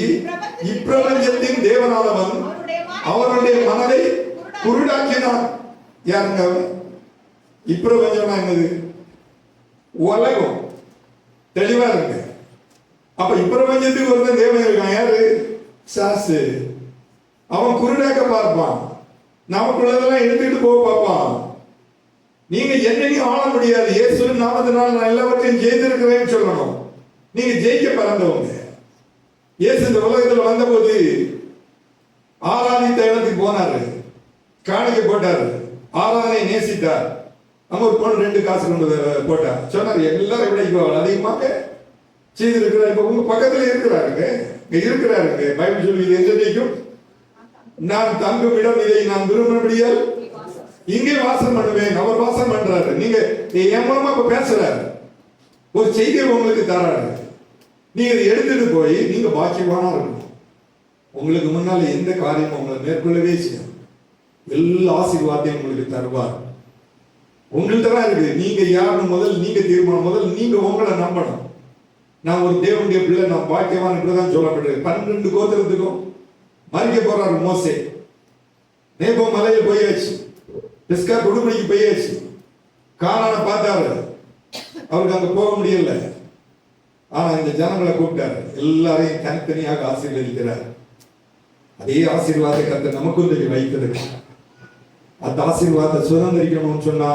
இப்பிரபஞ்சத்தின் தேவனானவன் அவருடைய மனதை குருடாக்கினான். யாருங்க இப்பிரபஞ்சம்னா என்னது? உலகம். தெளிவா இருக்கு. அப்ப இப்பிரபஞ்சத்துக்கு ஒருத்தன் தேவன் இருக்கான். யாரு? சாசு. அவன் குருடாக்க பார்ப்பான், நமக்குள்ளதெல்லாம் எடுத்துக்கிட்டு போக பார்ப்பான். நீங்க என்னையும் ஆள முடியாது. இயேசுவின் நாமத்தினால் நான் எல்லாவற்றையும் ஜெயித்திருக்கிறேன்னு சொல்லணும். நீங்க ஜெயிக்க பிறந்தவங்க. இயேசு இந்த உலகத்தில் வந்தபோது ஆராதித்த இடத்துக்கு போனாரு, காணிக்கை போட்டாரு, ஆராதனை நேசித்தார். அங்க ஒரு பொண்ணு 2 காசு கொண்டு போட்டா. சொன்னார் எல்லாரும் விட இவ அதிகமாக செய்திருக்கிறார். இப்ப உங்க பக்கத்துல இருக்கிறாருங்க, இங்க இருக்கிறாருங்க. பைபிள் சொல்லி எந்தனைக்கும் நான் தங்கும் இடம் இதை நான் விரும்பினபடியால் இங்கே வாசம் பண்ணுவேன். அவர் வாசம் பண்றாரு. நீங்க என் மூலமா இப்ப பேசுறாரு, ஒரு செய்தியை உங்களுக்கு தராரு. நீங்க இதை எடுத்துட்டு போய் நீங்க பாக்கியவானா இருக்கணும். உங்களுக்கு முன்னால எந்த காரியமும் உங்களை மேற்கொள்ளவே செய்யும். எல்லா ஆசீர்வாதத்தையும் உங்களுக்கு தருவார். உங்கள்கிட்ட தான் இருக்கு. நீங்க யாருன்னு முதல் நீங்க தீர்மானம், முதல் நீங்க உங்களை நம்பணும். நான் ஒரு தேவனுடைய பிள்ளை, நான் பாக்கியவான் இப்படிதான் சொல்லப்பட்டிருக்கு. 12 கோத்திரத்துக்கும் மறிக்க போறாரு மோசே. நேபோ மலையில போயாச்சு, பிஸ்கா கொடுமணிக்கு போயாச்சு, கானான பார்த்தாரு, அவருக்கு அங்க போக முடியல. ஆனா இந்த ஜனங்களை கூப்பிட்டாரு, எல்லாரையும் தனித்தனியாக ஆசீர்வதிக்கிறார். அதே ஆசீர்வாத கர்த்தர் நமக்கு வைத்திருக்கு. அந்த ஆசீர்வாதத்தை சுதந்திரிக்கணும்னு சொன்னா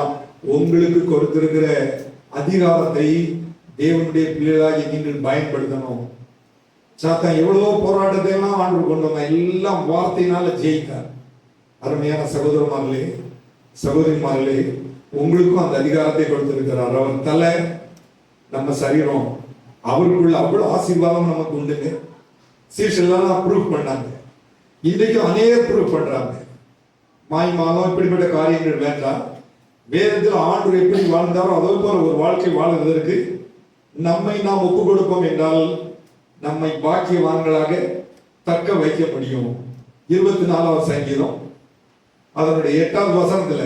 உங்களுக்கு கொடுத்திருக்கிற அதிகாரத்தை தேவனுடைய பிள்ளைகளாகி நீங்கள் பயன்படுத்தணும். சாத்தான் எவ்வளவோ போராட்டத்தை எல்லாம் ஆண்டு கொண்டு வந்தான், எல்லாம் வார்த்தையினால ஜெயித்தார். அருமையான சகோதரமார்களே, சகோதரிமார்களே, உங்களுக்கும் அந்த அதிகாரத்தை கொடுத்திருக்கிறார். அவர் தலை, நம்ம சரீரம், அவருக்குள்ள அவ்வளவு ஆசீர்வாதம் நமக்கு உண்டுங்க. சீஷெல்லாம் ப்ரூவ் பண்ணாங்க, இன்றைக்கும் அநேகர் ப்ரூவ் பண்றாங்க. மாய்மாலம் இப்படிப்பட்ட காரியங்கள் வேண்டாம். வேதத்தில் ஆண்டவர் எப்படி வாழ்ந்தாரோ அதே போல ஒரு வாழ்க்கை வாழ்வதற்கு நம்மை நாம் ஒப்பு கொடுப்போம் என்றால் நம்மை பாக்கியவான்களாக தக்க வைக்க முடியும். 24வது சங்கீதம் அதனுடைய 8வது வசனத்துல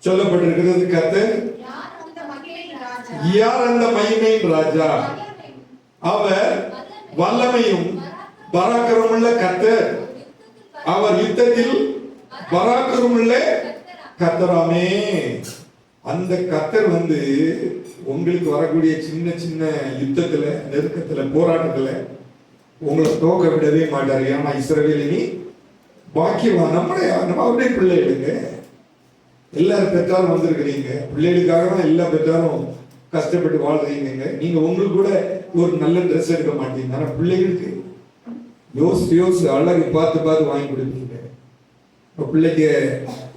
சொல்லப்பட்டிருக்கிறது, கர்த்தர் யார் அந்த மகிமையின் ராஜா, அவர் வல்லமையும் பராக்கிரமுள்ள கர்த்தர், அவர் யுத்தத்தில் பராக்கிரமுள்ள கர்த்தராமே. அந்த கர்த்தர் உங்களுக்கு வரக்கூடிய சின்ன சின்ன யுத்தத்துல, நெருக்கத்துல, போராட்டத்துல உங்களை தோக்க விடவே மாட்டார். ஏன்னா இஸ்ரவேல் நீ பாக்கியவான். நம்ம அவருடைய பிள்ளைகளுங்க. எல்லாரும் பெற்றாரும் வந்திருக்கிறீங்க, பிள்ளைகளுக்காக தான் எல்லா பெற்றாரும் கஷ்டப்பட்டு வாழ்றீங்க. நீங்க உங்களுக்கு கூட ஒரு நல்ல ட்ரெஸ் எடுக்க மாட்டீங்க, ஆனா பிள்ளைகளுக்கு யோசிச்சு அழகு பார்த்து பார்த்து வாங்கி கொடுப்பீங்க. இப்போ பிள்ளைக்கு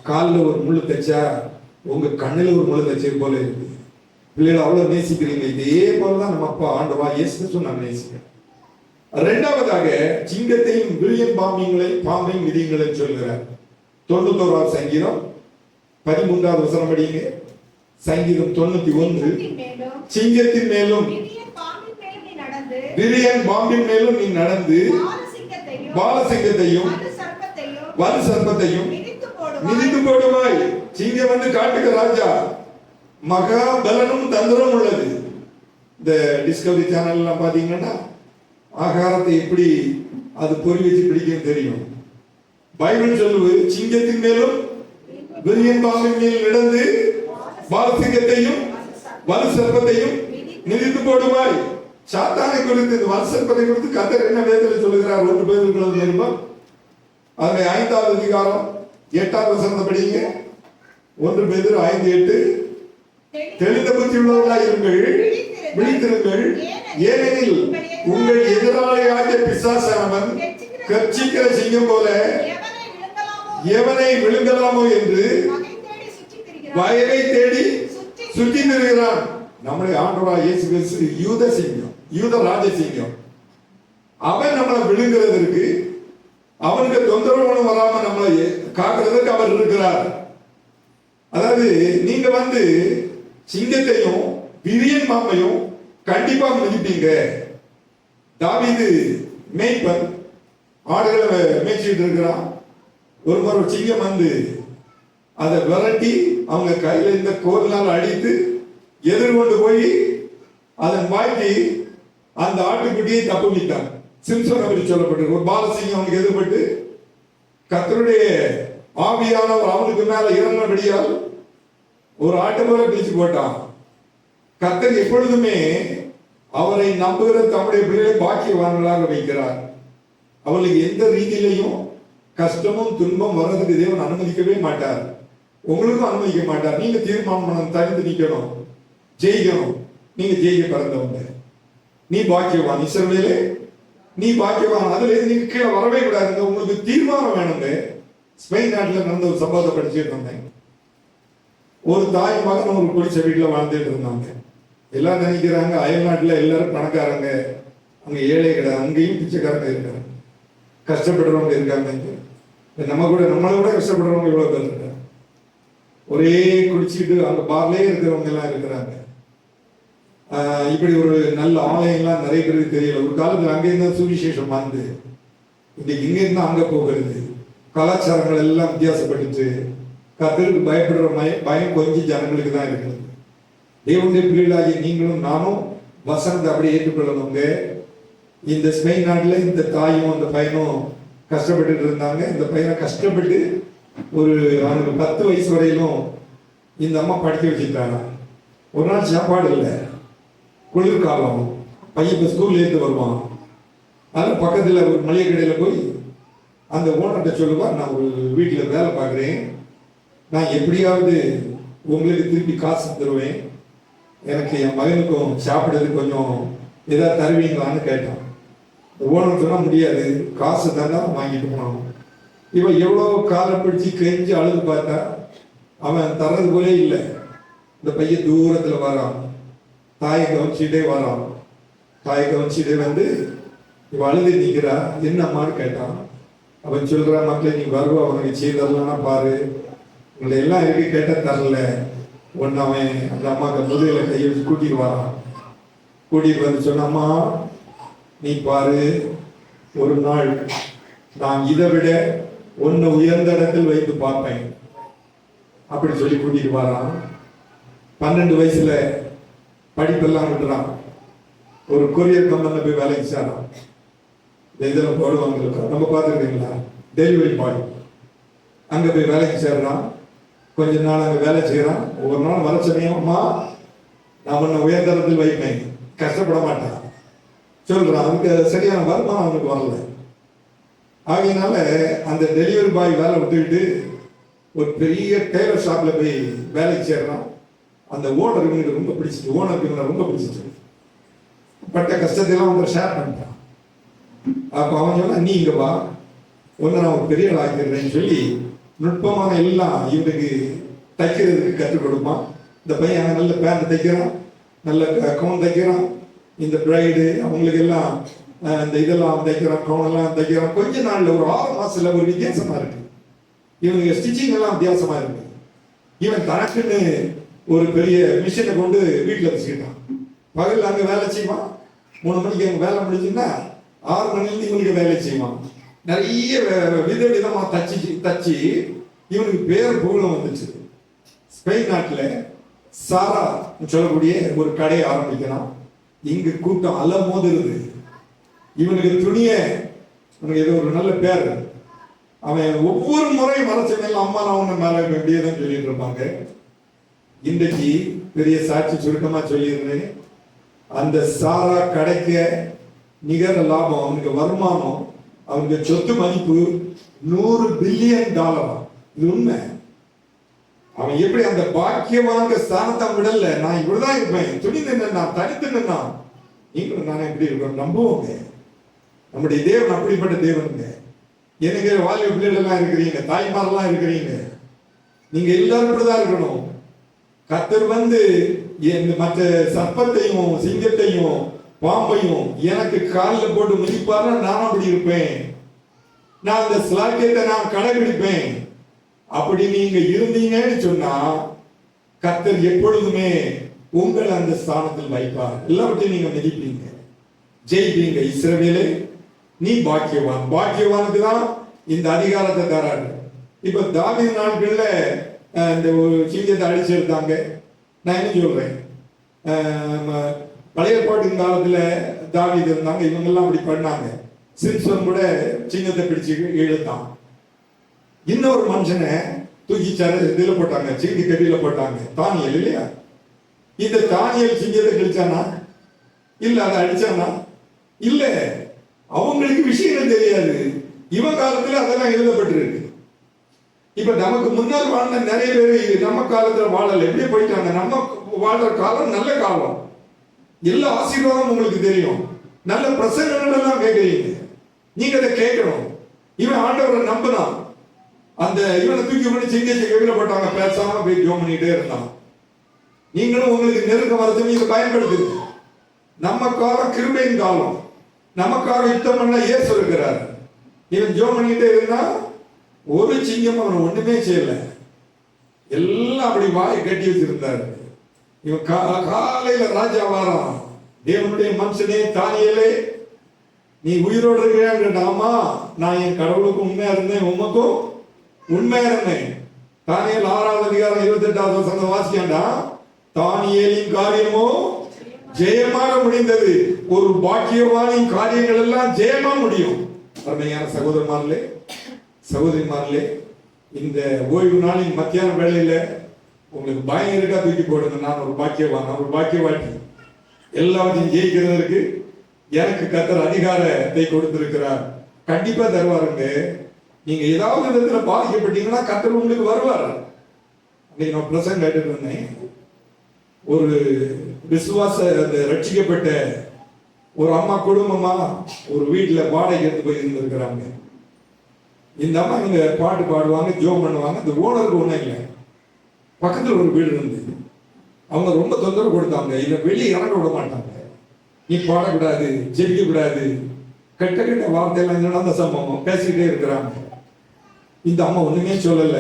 காலில் ஒரு முள்ளு தைச்சா உங்க கண்ணில் ஒரு முள்ளு தைச்சது போல இருக்கு. பிள்ளைகளை அவ்வளவு நேசிக்கிறீங்க. இதே போலதான் நம்ம அப்பா ஆண்டவா இயேசு கிறிஸ்து நான் நேசிக்கிறேன். 2வதாக சிங்கத்தையும் விரியன் பாம்பையும் மிதிங்களை சொல்கிறார். 91வது சங்கீதம் 13வது வசனம் படிங்க. சங்கீதம் 91. சிங்கத்தின் மேலும் விரியன் பாம்பின் மேலும் நீ நடந்து பாலசிங்கத்தையும் வலு சர்ப்பத்தையும் மிதித்து போடுவாய். சிங்கம் காட்டுக்கு ராஜா, மகா பலனும் தந்திரம் உள்ளது. இந்த டிஸ்கவரி சேனல் எல்லாம் பாத்தீங்கன்னா ஆகாரத்தை எப்படி அது பொறி வச்சு பிடிக்கும் தெரியும். பைபிள் சொல்லுவது சிங்கத்தின் மேலும் விரியன் பாம்பின் மேல் நடந்து பாலசிங்கத்தையும் வலு சர்ப்பத்தையும் மிதித்து போடுவாய். சாத்தானை குறித்து, இந்த வலு சர்ப்பத்தை குறித்து கர்த்தர் என்ன வேதத்தில் சொல்லுகிறார்? 1 பேதுரு நிருபம் அதுல 5வது அதிகாரம் 8வது வசனத்தை படிங்க. 1 பேதுரு 5:8. தெளிந்த புத்தி உள்ளவர்களாய் இருங்கள், விழித்திருங்கள், ஏனெனில் உங்கள் எதிராளியாகிய பிசாசானவன் கர்ச்சிக்கிற சிங்கம் போல எவனை விழுங்கலாமோ என்று வயலை தேடி சுற்றி திரிகிறான். நம்முடைய ஆண்டவராகிய இயேசு கிறிஸ்து யூத சிங்கம், யூத ராஜ சிங்கம். அவன் நம்மளை விழுங்குறதற்கு, அவனுக்கு தொந்தரவு வராம நம்மளை காக்கிறதுக்கு அவர் இருக்கிறார். அதாவது நீங்க சிங்கத்தையும் விரியன் பாம்பையும் கண்டிப்பா மிதிப்பீங்க. தாவீது மேய்ப்பன் ஆடுகளை மேய்ச்சிட்டு இருக்கிறான். ஒரு முறை சிங்கம் அதை விரட்டி அவங்க கையில இந்த கோலினால் அடித்து எதிர்கொண்டு போய் அதன் வாய்க்கு அந்த ஆட்டுக்குட்டியை தப்புவிட்டான். சிம்சன் அப்படி சொல்லப்பட்டிருக்கு. ஒரு பாலசிங்கம் அவனுக்கு எதிர்பட்டு கர்த்தருடைய ஆவியானவர் அவனுக்கு மேல இறங்கினபடியால் ஒரு ஆட்டு போல பிடிச்சு போட்டான். கர்த்தர் எப்பொழுதுமே அவரை நம்புகிற தம்முடைய பிள்ளைகளை பாக்கியவான்களாக வைக்கிறார். அவர்களுக்கு எந்த ரீதியிலையும் கஷ்டமும் துன்பம் வர்றதுக்கு தேவன் அனுமதிக்கவே மாட்டார். உங்களுக்கும் அனுமதிக்க மாட்டார். நீங்க தீர்மானம் தனித்து நிக்கணும், ஜெயிக்கணும். நீங்க ஜெயிக்க பிறந்தவங்க, நீ பாக்கியவான். இஸ்ரவேலே நீ பாக்கியவான். அதுல இருந்து நீங்க கீழே வரவே கூடாதுங்க. உங்களுக்கு தீர்மானம் வேணுங்க. ஸ்பெயின் நாட்டில் நடந்த ஒரு சம்பவத்தை படிச்சுட்டு இருந்தேன். ஒரு தாய் மகன் ஒரு குடிசை வீட்டில் வாழ்ந்துட்டு இருந்தாங்க. எல்லாம் நினைக்கிறாங்க அயல் நாட்டில் எல்லாரும் பணக்காரங்க, அங்கே ஏழை கிடையாது, அங்கேயும் பிச்சைக்காரங்க இருக்காங்க, கஷ்டப்படுறவங்க இருக்காங்க. நம்ம கூட நம்மளை விட கஷ்டப்படுறவங்க இவ்வளோ பேர் இருக்காங்க. ஒரே குடிச்சிட்டு அங்கே பார்லேயே இருக்கிறவங்க எல்லாம் இருக்கிறாங்க. இப்படி ஒரு நல்ல ஆலயம்லாம் நிறைய பேருக்கு தெரியல. ஒரு காலத்தில் அங்கேருந்து சுவிசேஷம் வந்து இன்னைக்கு இங்கேருந்து அங்கே போகிறது. கலாச்சாரங்கள் எல்லாம் வித்தியாசப்பட்டுச்சு. கர்த்தருக்கு பயப்படுற பயம் கொஞ்சம் ஜனங்களுக்கு தான் இருக்குது. தேவனுடைய பிள்ளைகளாகி நீங்களும் நானும் வசனத்தை அப்படியே ஏற்றுக்கொள்ளணுங்க. இந்த ஸ்பெயின் நாட்டில் இந்த தாயும் அந்த பையனும் கஷ்டப்பட்டு இருந்தாங்க. இந்த பையனை கஷ்டப்பட்டு ஒரு அவனுக்கு 10 வயசு வரையிலும் இந்த அம்மா படிக்க வச்சுட்டாங்க. ஒரு நாள் சாப்பாடு இல்லை, குளிர்காலம், பையன் இப்போ ஸ்கூல்லேருந்து வருவான். அதில் பக்கத்தில் ஒரு மளிகை கடையில் போய் அந்த ஓனர்கிட்ட சொல்லுவா, நான் ஒரு வீட்டில் வேலை பார்க்குறேன், நான் எப்படியாவது உங்களுக்கு திருப்பி காசு தருவேன், எனக்கு என் மகனுக்கும் சாப்பிட்றதுக்கு கொஞ்சம் ஏதாவது தருவீங்களான்னு கேட்டான். ஓனர் சொன்னால் முடியாது, காசு தானே வாங்கிட்டு போனான். இவன் எவ்வளோ காலை பிடிச்சி கெஞ்சி அழுது பார்த்தா அவன் தர்றது போலே இல்லை. இந்த பையன் தூரத்தில் வரான், தாயை கவனிச்சுட்டே வரான். தாயை கவனிச்சுட்டே வந்து இவன் அழுது நிற்கிறா. என்னம்மான்னு கேட்டான். அவன் சொல்கிறா, மக்களை நீ வருவா, அவனுக்கு செய்தரலான்னா பாரு, உங்களை எல்லாம் இருக்கு கேட்டால் தரல. ஒன்று அவன் அந்த அம்மாவுக்கு முதுகில் கையை வச்சு கூட்டிட்டு வரான். கூட்டிட்டு வந்து சொன்னம்மா, நீ பாரு, ஒரு நாள் நான் இதை விட ஒன்று உயர்ந்த இடத்தில் வைத்து பார்ப்பேன் அப்படி சொல்லி கூட்டிட்டு வரான். 12 வயசுல படிப்பெல்லாம் விட்டுறான். ஒரு கொரியர் கம்பெனியில் போய் வேலைக்கு சேரான். இந்த இதில் போடுவாங்க, நம்ம பார்த்துருக்கீங்களா, டெலிவரி பாய். அங்கே போய் வேலைக்கு சேர்றான். கொஞ்ச நாள் அங்கே வேலை செய்கிறான். ஒவ்வொரு நாள் வர சமயம், அம்மா நான் உன்னை உயர்தரத்தில் வைப்பேன், கஷ்டப்பட மாட்டான் சொல்கிறான். அதுக்கு சரியான வருமானம் அவனுக்கு வரல. ஆகையினால அந்த டெலிவரி பாய் வேலை விட்டுக்கிட்டு ஒரு பெரிய டெய்லர் ஷாப்பில் போய் வேலைக்கு சேர்றான். அந்த ஓனர் இவனுக்கு ரொம்ப பிடிச்சிட்டு, ஓனருக்கு இவனை ரொம்ப பிடிச்சிட்டு, பட்ட கஷ்டத்தையெல்லாம் அவங்க ஷேர் பண்ணிட்டான். அப்போ அவன் சொன்னா, நீ இங்கே வா, ஒன்று நான் ஒரு பெரிய ஆள் ஆக்கிடுறேன்னு சொல்லி நுட்பமான எல்லாம் இவனுக்கு தைக்கிறதுக்கு கற்றுக் கொடுப்பான். இந்த பையன் நல்ல பேண்ட் தைக்கிறான், நல்ல கவுன் தைக்கிறான். இந்த பிரைடு அவங்களுக்கு எல்லாம் இந்த இதெல்லாம் தைக்கிறான், கவுனெல்லாம் தைக்கிறான். கொஞ்ச நாள்ல ஒரு 6 மாசத்துல ஒரு வித்தியாசமா இருக்கு. இவனுக்கு ஸ்டிச்சிங் எல்லாம் வித்தியாசமா இருக்கு. இவன் தனக்குன்னு ஒரு பெரிய மிஷினை கொண்டு வீட்டில் வச்சுக்கிட்டான். பகல் அங்கே வேலை செய்வான். 3 மணிக்கு அங்கே வேலை முடிச்சுன்னா 6 மணிலேருந்து இவனுக்கு வேலை செய்வான். நிறைய விதவிதமா தச்சு இவனுக்கு பேர் புகழும் வந்துச்சு. ஸ்பெயின் நாட்டில் சாரா சொல்லக்கூடிய ஒரு கடையை ஆரம்பிக்கிறான். இங்கு கூட்டம் அலமோதுருது. இவனுக்கு துணிய ஏதோ ஒரு நல்ல பேர். அவன் ஒவ்வொரு முறையும் மறைச்சவங்க அம்மா நான் உன்னை மேல எப்படியேதான் சொல்லிட்டு இருப்பாங்க. இன்றைக்கு பெரிய சாட்சி சுருக்கமா சொல்லிடுறேன். அந்த சாரா கடைக்க நிகர லாபம், அவனுக்கு வருமானம், அவனுக்கு சொத்து மதிப்பு $100 பில்லியன். இது உண்மை. அவன் எப்படி அந்த பாக்கியவாங்க ஸ்தானத்தை விடல. நான் இப்படிதான் இருப்பேன், துணி நின்னா, தனித்து நின்னா, நீங்களும் நானே எப்படி இருக்கணும் நம்புவோங்க. நம்முடைய தேவன் அப்படிப்பட்ட தேவனுங்க. எனக்கு வாழ்க்கை பிள்ளைகள் எல்லாம் இருக்கிறீங்க, தாய்மாரெல்லாம் இருக்கிறீங்க, நீங்க எல்லாரும் இப்படிதான் இருக்கணும். கர்த்தர் வந்து மற்ற சர்ப்பத்தையும் சிங்கத்தையும் பாம்பையும் எனக்கு காலில் போட்டு மிதிப்பாரு, நான் அப்படி இருப்பேன். நான் அந்த ஸ்லாக்கியத்தை நான் கடைபிடிப்பேன். அப்படி நீங்க இருந்தீங்கன்னு சொன்னா கர்த்தர் எப்பொழுதுமே உங்களை அந்த ஸ்தானத்தில் வைப்பார். எல்லாவற்றையும் நீங்க மிதிப்பீங்க, ஜெயிப்பீங்க. இஸ்ரவேலே நீ பாக்கியவான். பாக்கியவானுக்கு தான் இந்த அதிகாரத்தை தராரு. இப்ப தாவீது நாட்கள்ல இந்த சிங்கத்தை அடிச்சு எடுத்தாங்க. நான் என்ன சொல்றேன், பழைய பாட்டின் காலத்துல தாவீது இருந்தாங்க, இவங்க எல்லாம் அப்படி பண்ணாங்க. சிம்சன் கூட சிங்கத்தை பிடிச்சு இழுத்தான். இன்னொரு மனுஷனை தூக்கி இதுல போட்டாங்க, சிங்கி கட்டியில போட்டாங்க, தானியல் இல்லையா. இந்த தானியல் சிங்கத்தை கிழிச்சானா இல்ல அதை அடிச்சானா இல்ல. அவங்களுக்கு விஷயங்கள் தெரியாது. இவன் காலத்துல அதெல்லாம் எழுதப்பட்டிருக்கு. இப்ப நமக்கு முன்னால் வாழ்ந்த நிறைய பேர் நம்ம காலத்துல வாழல, எப்படி போயிட்டாங்க. நம்ம வாழ்ற காலம் நல்ல காலம், எல்லா ஆசீர்வாதம் உங்களுக்கு தெரியும், நல்ல பிரசங்கங்கள் எல்லாம் கேட்கறீங்க, நீங்க அதை கேட்கணும். இவன் ஆண்டவரை நம்பினான். அந்த இவனை தூக்கி கொண்டு சிங்கத்தை கவிழ போட்டாங்க. பேசாம போய் ஜோம் பண்ணிட்டே இருந்தான். நீங்களும் உங்களுக்கு நெருக்கம் வரது நீங்க பயன்படுத்துங்க. நம்ம காலம் கிருபையின் காலம். நமக்காக யுத்தம் பண்ண இயேசு இருக்கிறார். இவன் ஜோம் பண்ணிட்டே இருந்தா ஒரு சிங்கம் அவன் ஒண்ணுமே செய்யல. எல்லாம் அப்படி வாய் கட்டி வச்சிருந்தாரு. இவன் காலையில ராஜா வாரான். தேவனுடைய மனுஷனே தானியேலே, நீ உயிரோடு இருக்கிறான். ஆமா, நான் என் கடவுளுக்கு உண்மையா இருந்தேன், உமக்கும் உண்மையா இருந்தேன். தானியேல் 6வது அதிகாரம் 28வது வசனம் வாசிக்காண்டா. தானியேலின் காரியமோ ஜெயமாக முடிந்தது. ஒரு பாக்கியவானின் காரியங்கள் எல்லாம் ஜெயமா முடியும். அருமையான சகோதரமார்களே, சகோதரிமார்களே, இந்த ஓய்வு நாளின் மத்தியான வேளையில உங்களுக்கு பயம் இருக்கா? தூக்கி போடுங்க. நான் ஒரு பாக்கியவான், நான் ஒரு பாக்கியவாட்டி. எல்லாத்தையும் ஜெயிக்கிறதுக்கு எனக்கு கர்த்தர் அதிகாரத்தை கொடுத்திருக்கிறார். கண்டிப்பா தருவாருங்க. நீங்க ஏதாவது விதத்துல பாதிக்கப்பட்டீங்கன்னா கர்த்தர் உங்களுக்கு வருவார். அன்னைக்கு நான் பிரசங்கம் கேட்டுட்டு இருந்தேன். ஒரு விசுவாச ரட்சிக்கப்பட்ட ஒரு அம்மா குடும்பமா ஒரு வீட்டுல வாடகை எடுத்து போய் இருந்திருக்கிறாங்க. இந்த அம்மா இங்க பாட்டு பாடுவாங்க, ஜோம் பண்ணுவாங்க. அந்த ஓனருக்கு ஒண்ணும் இல்லை. பக்கத்துல ஒரு வீடு இருந்தது. அவங்க ரொம்ப தொந்தரவு கொடுத்தாங்க. இல்ல வெளியே இறங்க விட மாட்டாங்க. நீ பாடக்கூடாது, ஜெபிக்க கூடாது, கெட்ட கெட்ட வார்த்தையெல்லாம் நடந்த சம்பவம் பேசிக்கிட்டே இருக்கிறாங்க. இந்த அம்மா ஒண்ணுமே சொல்லல.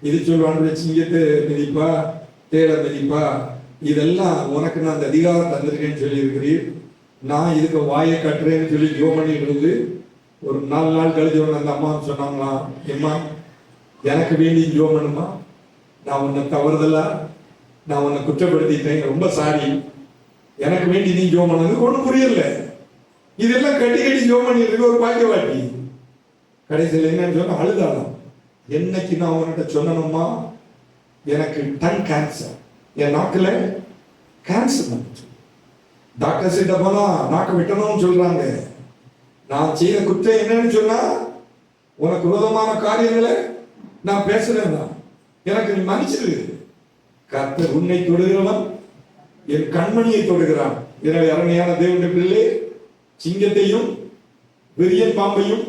இது சொல்லுவாங்க, சிங்கத்தை மிதிப்பா, தேட மிதிப்பா, இதெல்லாம் உனக்கு நான் அந்த அதிகாரம் தந்திருக்கேன்னு சொல்லி இருக்கிறீர். நான் இதுக்கு வாயை கட்டுறேன்னு சொல்லி ஜோம் பண்ணிட்டு இருந்து ஒரு 4 நாள் கழிச்சு அந்த அம்மா சொன்னாங்களாம், எம்மா எனக்கு வேண்டி ஜோம் பண்ணுமா, நான் உன்னை தவறுதலா, நான் உன்னை குற்றப்படுத்திட்டேன், ரொம்ப சாரி, எனக்கு வேண்டி நீ ஜோம் பண்ணது ஒன்றும் புரியல. இதெல்லாம் கட்டி கட்டி ஜோம் பண்ணிட்டு இருக்க ஒரு பாக்கியவாட்டி. கடைசியில் என்னன்னு சொன்னா அழுதாலாம். என்னைக்கு நான் உன்கிட்ட சொன்னணுமா, எனக்கு டன் கேன்சர், என் நாக்குல கேன்சர் வந்துச்சு. டாக்டர் கிட்ட போனா நாக்க விட்டணும்னு சொல்றாங்க. நான் செய்த குற்றம் என்னன்னு சொன்னா, உனக்கு விரோதமான காரியங்களை நான் பேசுறேன் தான், எனக்கு நீ மன்னிச்சிரு. கர்த்தர் உன்னை தொடுகிறவன் என் கண்மணியை தொடுகிறான். எனவே அருமையான தேவனுடைய பிள்ளை, சிங்கத்தையும் விரியன் பாம்பையும்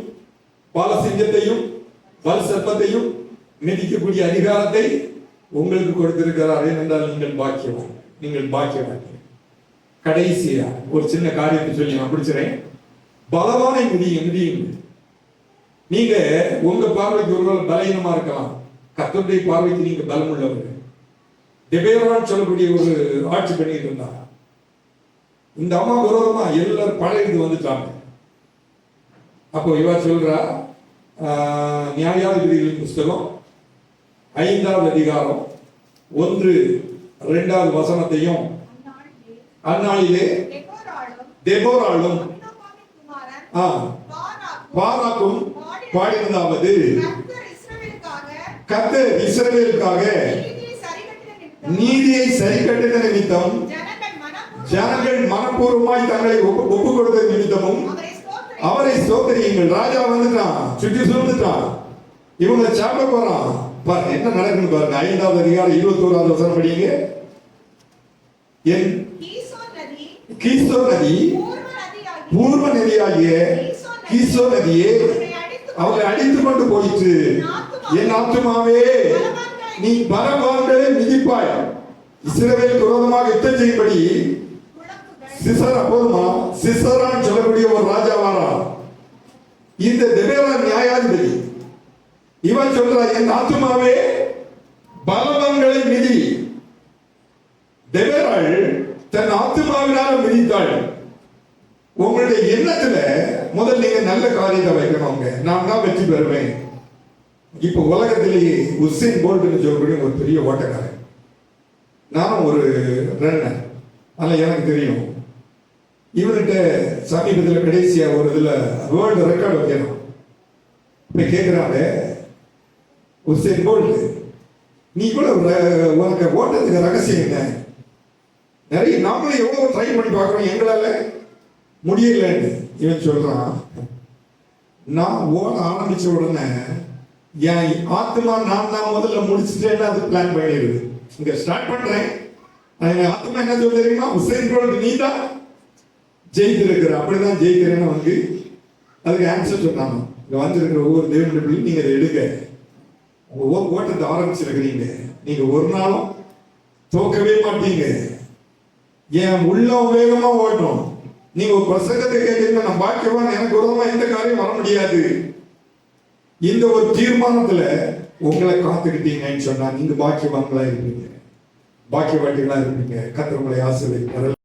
பால சிங்கத்தையும் பல் சர்ப்பத்தையும் மிதிக்கக்கூடிய அதிகாரத்தை உங்களுக்கு கொடுத்திருக்கிறார். ஏனென்றால் நீங்கள் பாக்கியவான், நீங்கள் பாக்கியவான். கடைசியா ஒரு சின்ன காரியத்தை சொல்லி நான் முடிச்சிடறேன். பலவான மிதியுங்க. நீங்க உங்க பார்வைக்கு ஒருவர் பலவீனமா இருக்கலாம், கர்த்தருடைய பார்வைக்கு நீங்க பலம் உள்ளவர்கள். தெபேரான்னு சொல்லக்கூடிய ஒரு ஆட்சி பண்ணிட்டு இருந்தாங்க. இந்த அம்மா விரோதமா எல்லாரும் பழையிட்டு வந்துட்டாங்க. அப்போ இவா சொல்றா, நியாயாதிபதிகளின் புஸ்தகம் 5வது அதிகாரம் 1-2 வசனத்தையும், அந்நாளிலே தெபோராளும் பாராக்கும் பாடினதாவது, கர்த்தர் இஸ்ரவேலுக்காக நீதியை சரி கட்டின நிமித்தம், ஜனங்கள் மனப்பூர்வமாய் தங்களை ஒப்பு கொடுத்த நிமித்தமும் அவரை ஸ்தோத்திரியுங்கள். ராஜா வந்துட்டான், சுற்றி சூழ்ந்துட்டான், இவங்களை சாப்பிட போறான். பாருங்க என்ன நடக்குன்னு பாருங்க. 5வது அதிகாரம் 21வது வசனம் படிங்க. என் கீசோன் நதி, பூர்வ நதியாகிய கீசோன் நதியே, அவரை அடித்துக் கொண்டு போயிற்று. என் ஆத்துமாவே நீ பலவான்களை மிதிப்பாய். இஸ்ரவேலுக்கு விரோதமாக யுத்தம் செய்யும்படி சிசரா, போதுமா, சிசரான்னு சொல்லக்கூடிய ஒரு ராஜா வாரா. இந்த தெபேரா நியாயாதிபதி. இவன் சொல்றா, என் ஆத்துமாவே பலவான்களை மிதி. தெபேராள் தன் ஆத்துமாவினால மிதித்தாள். உங்களுடைய எண்ணத்துல முதல் நீங்க நல்ல காரியத்தை வைக்கணும். நான் தான் வெற்றி பெறுவேன். இப்ப உலகத்திலேயே உசேன் போல்ட்னு சொல்லக்கூடிய ஒரு பெரிய ஓட்டக்காரன். நானும் ஒரு ரன்னர், அதனால எனக்கு தெரியும். இவன்கிட்ட சமீபத்தில் கடைசியா ஒரு இதுல வேர்ல்டு ரெக்கார்டு வைக்கணும். இப்ப கேட்கிறாங்க, உசேன் போல்ட், நீ கூட உனக்கு ஓட்டத்துக்கு ரகசியம் என்ன? நிறைய நாமளும் எவ்வளவு ட்ரை பண்ணி பார்க்கிறோம், எங்களால முடியலன்னு. இவன் சொல்றான், நான் ஓட ஆரம்பிச்ச உடனே என் ஆத்மா நான் தான் முதல்ல முடிச்சுட்டேன்னு அது பிளான் பண்ணிடுது. இங்க ஸ்டார்ட் பண்றேன், என் ஆத்மா என்ன சொல்ல தெரியுமா, உசேன் போல்ட் நீ தான் ஜெயித்திருக்கிற, அப்படிதான் ஜெயிக்கிறேன்னு வந்து அதுக்கு ஆன்சர் சொன்னாங்க. இங்க வந்திருக்கிற ஒவ்வொரு தேவனுடைய பிள்ளை நீங்க அதை எடுங்க. உங்க ஓட்டத்தை ஆரம்பிச்சிருக்கிறீங்க. நீங்க ஒரு நாளும் தோக்கவே மாட்டீங்க. என் உள்ளம் வேகமா ஓட்டும். நீங்க ஒரு பிரசங்கத்தை கேட்டீங்கன்னா நான் பாக்கியவான், எனக்கு விரோதமா எந்த காரியம் வர முடியாது, இந்த ஒரு தீர்மானத்துல உங்களை காத்துக்கிட்டீங்கன்னு சொன்னா நீங்க பாக்கியவான்களா இருப்பீங்க, பாக்கியவாட்டிகளா இருப்பீங்க. கர்த்தர் உங்களை ஆசீர்வதிப்பார்.